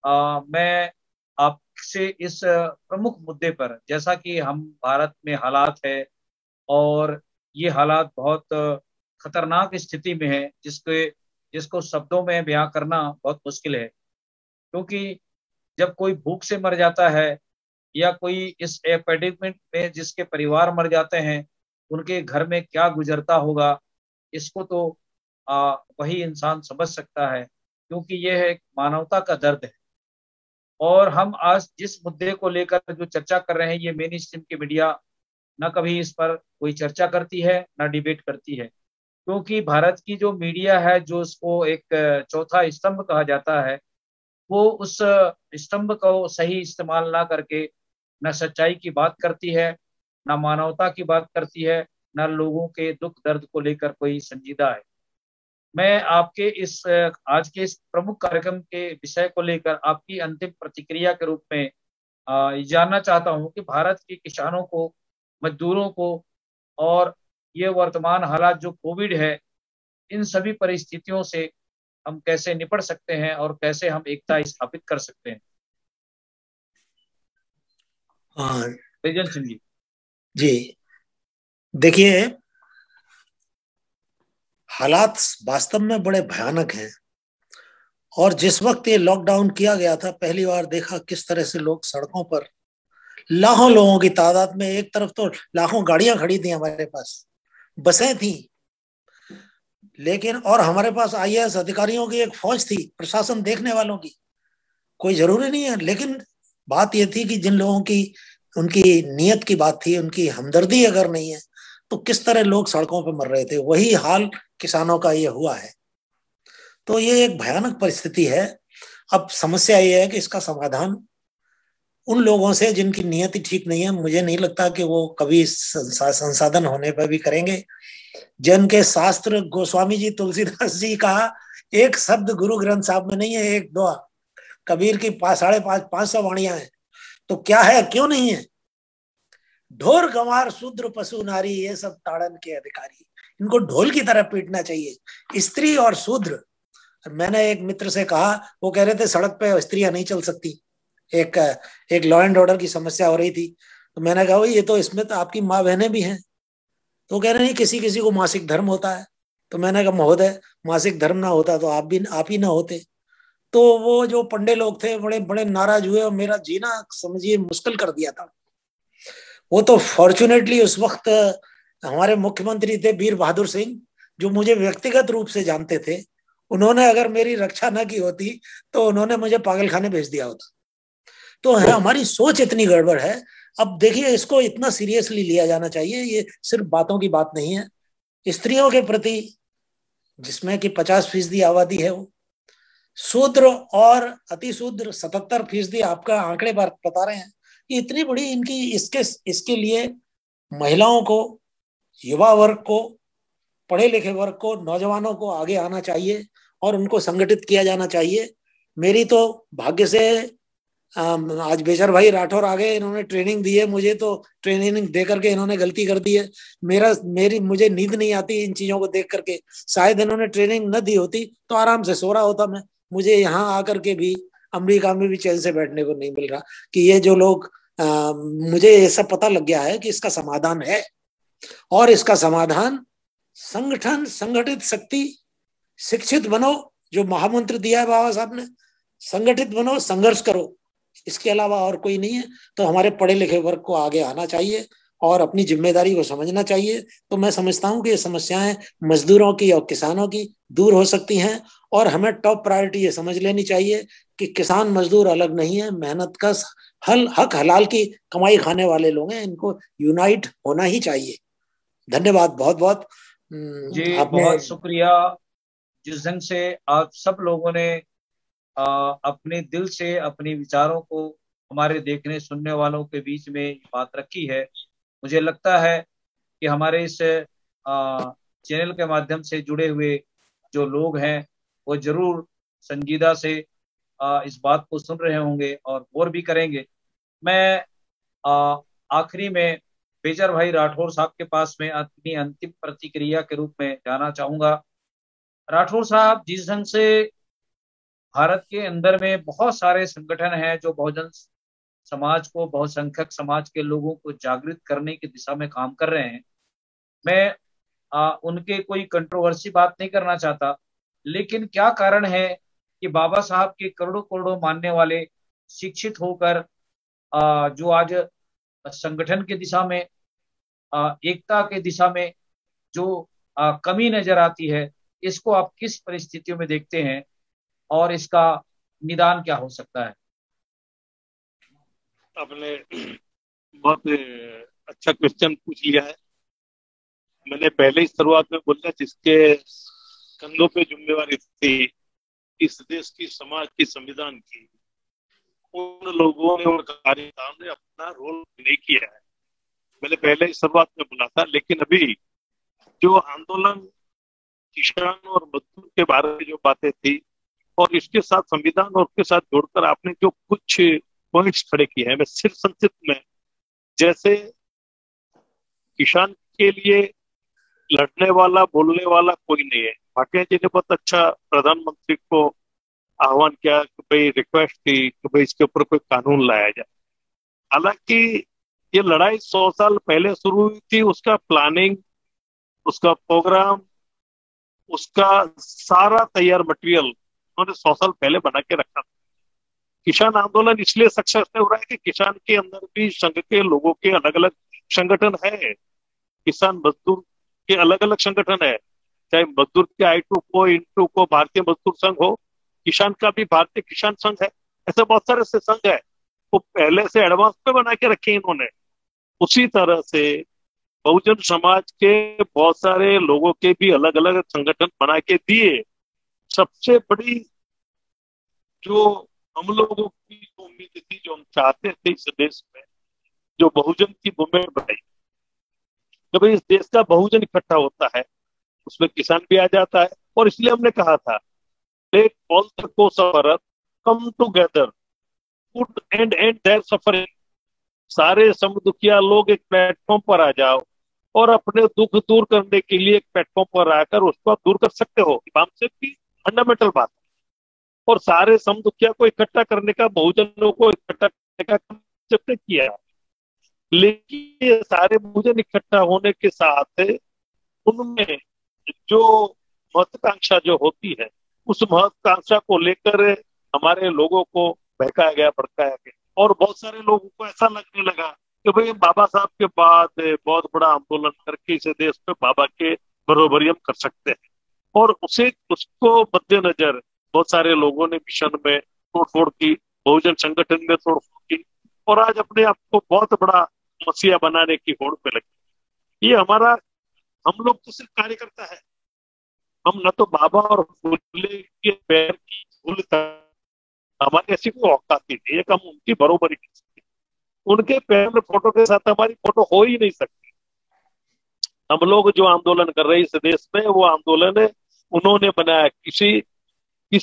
मैं आपसे इस प्रमुख मुद्दे पर, जैसा कि हम भारत में हालात है और ये हालात बहुत खतरनाक स्थिति में है, जिसको शब्दों में बयां करना बहुत मुश्किल है, क्योंकि जब कोई भूख से मर जाता है या कोई इस एपिडेमिक में जिसके परिवार मर जाते हैं, उनके घर में क्या गुजरता होगा, इसको तो वही इंसान समझ सकता है, क्योंकि यह एक मानवता का दर्द है। और हम आज जिस मुद्दे को लेकर जो चर्चा कर रहे हैं, ये मेन स्ट्रीम की मीडिया न कभी इस पर कोई चर्चा करती है, न डिबेट करती है, क्योंकि भारत की जो मीडिया है, जो उसको एक चौथा स्तंभ कहा जाता है, वो उस स्तंभ को सही इस्तेमाल ना करके न सच्चाई की बात करती है, न मानवता की बात करती है, न लोगों के दुख दर्द को लेकर कोई संजीदा है। मैं आपके इस आज के इस प्रमुख कार्यक्रम के विषय को लेकर आपकी अंतिम प्रतिक्रिया के रूप में जानना चाहता हूं कि भारत के किसानों को, मजदूरों को और ये वर्तमान हालात जो कोविड है, इन सभी परिस्थितियों से हम कैसे निपट सकते हैं और कैसे हम एकता स्थापित कर सकते हैं। हाँ तेजन सिंह जी। जी, देखिए, हालात वास्तव में बड़े भयानक हैं। और जिस वक्त ये लॉकडाउन किया गया था, पहली बार देखा किस तरह से लोग सड़कों पर, लाखों लोगों की तादाद में, एक तरफ तो लाखों गाड़ियां खड़ी थी, हमारे पास बसें थी, लेकिन और हमारे पास आईएएस अधिकारियों की एक फौज थी, प्रशासन देखने वालों की, कोई जरूरी नहीं है। लेकिन बात यह थी कि जिन लोगों की, उनकी नीयत की बात थी, उनकी हमदर्दी अगर नहीं है तो किस तरह लोग सड़कों पर मर रहे थे। वही हाल किसानों का ये हुआ है। तो ये एक भयानक परिस्थिति है। अब समस्या ये है कि इसका समाधान उन लोगों से जिनकी नियति ठीक नहीं है, मुझे नहीं लगता कि वो कभी संसाधन होने पर भी करेंगे। जन के शास्त्र गोस्वामी जी तुलसीदास जी का एक शब्द गुरु ग्रंथ साहब में नहीं है, एक दो कबीर की 550 वाणियां हैं, तो क्या है, क्यों नहीं है? ढोर गंवार शूद्र पशु नारी ये सब ताड़न के अधिकारी, इनको ढोल की तरह पीटना चाहिए। स्त्री और शूद्र, मैंने एक मित्र से कहा, वो कह रहे थे सड़क पे स्त्रियां नहीं चल सकती, एक लॉ एंड ऑर्डर की समस्या हो रही थी, तो मैंने कहा ये तो इसमें तो आपकी माँ बहनें भी हैं। तो कह रहे नहीं, किसी किसी को मासिक धर्म होता है। तो मैंने कहा महोदय, मासिक धर्म ना होता तो आप ही ना होते। तो वो जो पंडे लोग थे बड़े बड़े नाराज हुए और मेरा जीना समझिए मुश्किल कर दिया था। वो तो फॉर्चुनेटली उस वक्त हमारे मुख्यमंत्री थे वीर बहादुर सिंह, जो मुझे व्यक्तिगत रूप से जानते थे। उन्होंने अगर मेरी रक्षा न की होती तो उन्होंने मुझे पागलखाने भेज दिया होता। तो है, हमारी सोच इतनी गड़बड़ है। अब देखिए, इसको इतना सीरियसली लिया जाना चाहिए, ये सिर्फ बातों की बात नहीं है। स्त्रियों के प्रति, जिसमें कि 50% आबादी है, वो शूद्र और अति शूद्र 77% आपका आंकड़े बता रहे हैं। ये इतनी बड़ी इनकी, इसके लिए महिलाओं को, युवा वर्ग को, पढ़े लिखे वर्ग को, नौजवानों को आगे आना चाहिए और उनको संगठित किया जाना चाहिए। मेरी तो भाग्य से आज बेचर भाई राठौर आ गए, इन्होंने ट्रेनिंग दी है मुझे, तो ट्रेनिंग दे करके इन्होंने गलती कर दी है। मुझे नींद नहीं आती इन चीजों को देख करके। शायद इन्होंने ट्रेनिंग न दी होती तो आराम से सो रहा होता मैं। मुझे यहाँ आकर के भी अमेरिका में भी चैन से बैठने को नहीं मिल रहा कि ये जो लोग मुझे ये सब पता लग गया है कि इसका समाधान है, और इसका समाधान संगठन, संगठित शक्ति, शिक्षित बनो, जो महामंत्र दिया है बाबा साहब ने, संगठित बनो, संघर्ष करो, इसके अलावा और कोई नहीं है। तो हमारे पढ़े लिखे वर्ग को आगे आना चाहिए और अपनी जिम्मेदारी को समझना चाहिए। तो मैं समझता हूँ कि ये समस्याएं मजदूरों की और किसानों की दूर हो सकती हैं, और हमें टॉप प्रायोरिटी ये समझ लेनी चाहिए कि किसान मजदूर अलग नहीं है, मेहनत का हक हलाल की कमाई खाने वाले लोग हैं, इनको यूनाइट होना ही चाहिए। धन्यवाद बहुत बहुत। जी आपने बहुत शुक्रिया। जिस ढंग से आप सब लोगों ने अपने दिल से अपने विचारों को हमारे देखने सुनने वालों के बीच में बात रखी है, मुझे लगता है कि हमारे इस चैनल के माध्यम से जुड़े हुए जो लोग हैं वो जरूर संजीदा से इस बात को सुन रहे होंगे और गौर भी करेंगे। मैं आखिरी में बेचर भाई राठौर साहब के पास में अपनी अंतिम प्रतिक्रिया के रूप में जाना चाहूंगा। राठौर साहब, जिस ढंग से भारत के अंदर में बहुत सारे संगठन हैं जो बहुजन समाज को, बहुसंख्यक समाज के लोगों को जागृत करने की दिशा में काम कर रहे हैं, मैं उनके कोई कंट्रोवर्सी बात नहीं करना चाहता, लेकिन क्या कारण है कि बाबा साहब के करोड़ों करोड़ों मानने वाले शिक्षित होकर जो आज संगठन की दिशा में, एकता के दिशा में जो कमी नजर आती है, इसको आप किस परिस्थितियों में देखते हैं और इसका निदान क्या हो सकता है? आपने बहुत अच्छा क्वेश्चन पूछ लिया है। मैंने पहले ही शुरुआत में बोला, जिसके कंधों पे जिम्मेवारी थी इस देश की, समाज की, संविधान की, उन लोगों ने और कार्यकर्ताओं ने अपना रोल नहीं किया है। मैंने पहले ही शुरुआत में बोला था। लेकिन अभी जो आंदोलन किसान और मजदूर के बारे में जो बातें थी, और इसके साथ संविधान और उसके साथ जोड़कर आपने जो कुछ पॉइंट्स खड़े किए हैं, मैं सिर्फ संक्षिप्त में, जैसे किसान के लिए लड़ने वाला, बोलने वाला कोई नहीं है। भाटिया जी ने बहुत अच्छा प्रधानमंत्री को आह्वान किया कि भाई, रिक्वेस्ट की कि भाई इसके ऊपर कोई कानून लाया जाए। हालांकि ये लड़ाई 100 साल पहले शुरू हुई थी, उसका प्लानिंग, उसका प्रोग्राम, उसका सारा तैयार मटेरियल उन्होंने 100 साल पहले बना के रखा था। किसान आंदोलन इसलिए सक्सेस नहीं हो रहा है कि किसान के अंदर भी संघ के लोगों के अलग अलग संगठन है। किसान मजदूर के अलग अलग संगठन है, चाहे मजदूर के I2 को, INTU को, भारतीय मजदूर संघ हो, किसान का भी भारतीय किसान संघ है। ऐसे बहुत सारे से संघ है, वो पहले से एडवांस में बना के रखे इन्होंने। उसी तरह से बहुजन समाज के बहुत सारे लोगों के भी अलग अलग संगठन बना के दिए। सबसे बड़ी जो हम लोगों की उम्मीद थी, जो हम चाहते थे इस देश में, जो बहुजन की मूवमेंट बनाई, कि भाई इस देश का बहुजन इकट्ठा होता है, उसमें किसान भी आ जाता है। और इसलिए हमने कहा था, let all the cause of earth come together, put and their suffering. सारे समदुखिया लोग एक प्लेटफॉर्म पर आ जाओ और अपने दुख दूर करने के लिए एक प्लेटफॉर्म पर आकर उसको आप दूर कर सकते हो। हमसे भी फंडामेंटल बात है। और सारे समदुखिया को इकट्ठा करने का, बहुजनों को इकट्ठा करने का कंसेप्ट किया। लेकिन ये सारे बहुजन इकट्ठा होने के साथ उनमें जो महत्वाकांक्षा जो होती है, उस महत्वाकांक्षा को लेकर हमारे लोगों को बहकाया गया, भड़काया गया। और बहुत सारे लोगों को ऐसा लगने लगा कि भाई बाबा साहब के बाद बहुत बड़ा आंदोलन करके इस देश में बाबा के बरोबरी हम कर सकते हैं। और उसको मद्देनजर बहुत सारे लोगों ने मिशन में तोड़फोड़ की, बहुजन संगठन में तोड़फोड़ की, और आज अपने आप को बहुत बड़ा मसीहा बनाने की होड़ पे लगे। ये हम लोग तो सिर्फ कार्यकर्ता है। हम न तो बाबा और फुले के पैर की धूल तक, हमारी ऐसी कोई औकात ही नहीं है कि हम उनकी बरोबरी कर सकते। उनके पैर में फोटो के साथ हमारी फोटो हो ही नहीं सकती। हम लोग जो आंदोलन कर रहे हैं इस देश में, वो आंदोलन उन्होंने बनाया। किसी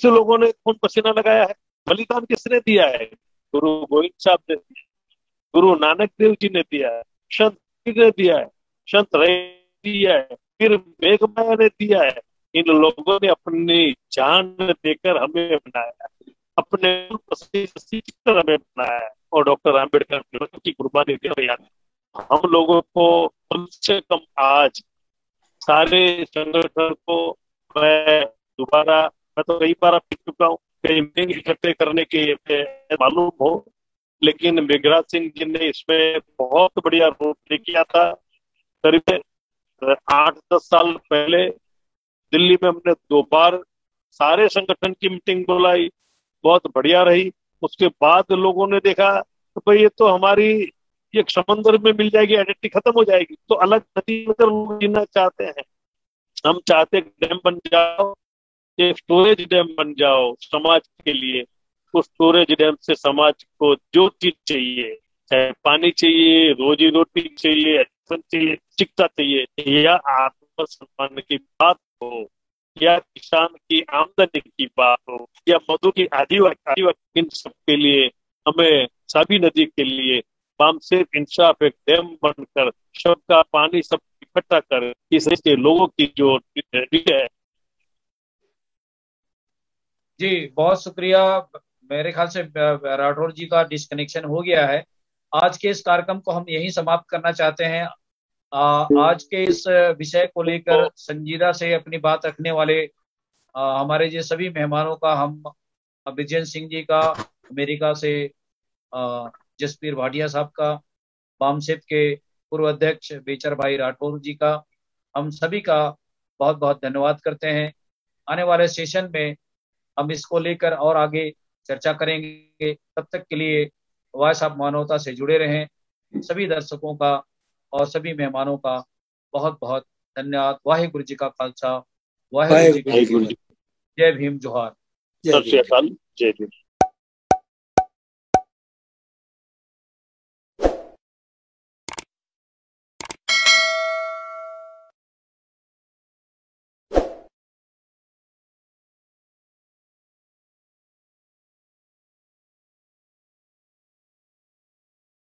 लोगों ने खून पसीना लगाया है, बलिदान किसने दिया है? गुरु गोविंद साहब ने दिया, गुरु नानक देव जी ने दिया है, संत ने दिया है, संत रहे दिया है, फिर मेघमाया ने दिया है। इन लोगों ने अपनी जान देकर हमें बनाया, अपने हमें बनाया है। और डॉक्टर आम्बेडकर की कुर्बानी याद, हम लोगों को कम से कम आज सारे संगठन को मैं तो कई बार पीट चुका हूँ, कई मीटिंग इकट्ठे करने के मालूम हो, लेकिन मेघराज सिंह जी ने इसमें बहुत बढ़िया रोल प्ले किया था। करीब 8-10 साल पहले दिल्ली में हमने 2 बार सारे संगठन की मीटिंग बुलाई, बहुत बढ़िया रही। उसके बाद लोगों ने देखा तो भाई ये तो हमारी एक समंदर में मिल जाएगी, आइडेंटिटी खत्म हो जाएगी, तो अलग नदी में लोग जीना चाहते हैं। हम चाहते डैम बन जाओ, एक स्टोरेज डैम बन जाओ समाज के लिए। उस स्टोरेज डैम से समाज को जो चीज चाहिए, चाहे पानी चाहिए, रोजी रोटी चाहिए, चाहिए, शिक्षा चाहिए, या आत्मसम्मान की बात हो, या किसान की आमदनी की बात हो, या मधु की आदिवासी, इन सब के लिए हमें साबी नदी के लिए बामसेफ इंसाफ एक डैम बनकर सबका पानी सब इकट्ठा कर इस देश के लोगों की जो है। जी बहुत शुक्रिया। मेरे ख्याल से राठौर जी का डिस्कनेक्शन हो गया है। आज के इस कार्यक्रम को हम यहीं समाप्त करना चाहते हैं। आज के इस विषय को लेकर संजीदा से अपनी बात रखने वाले हमारे जो सभी मेहमानों का, हम विजय सिंह जी का, अमेरिका से जसपीर भाटिया साहब का, बामसेफ के पूर्व अध्यक्ष बेचर भाई राठौर जी का, हम सभी का बहुत बहुत धन्यवाद करते हैं। आने वाले सेशन में हम इसको लेकर और आगे चर्चा करेंगे। तब तक के लिए वॉइस ऑफ मानवता से जुड़े रहें। सभी दर्शकों का और सभी मेहमानों का बहुत बहुत धन्यवाद। वाहिगुरु जी का खालसा, वाहिगुरु जी की जय भीम, जोहार। जय भीम।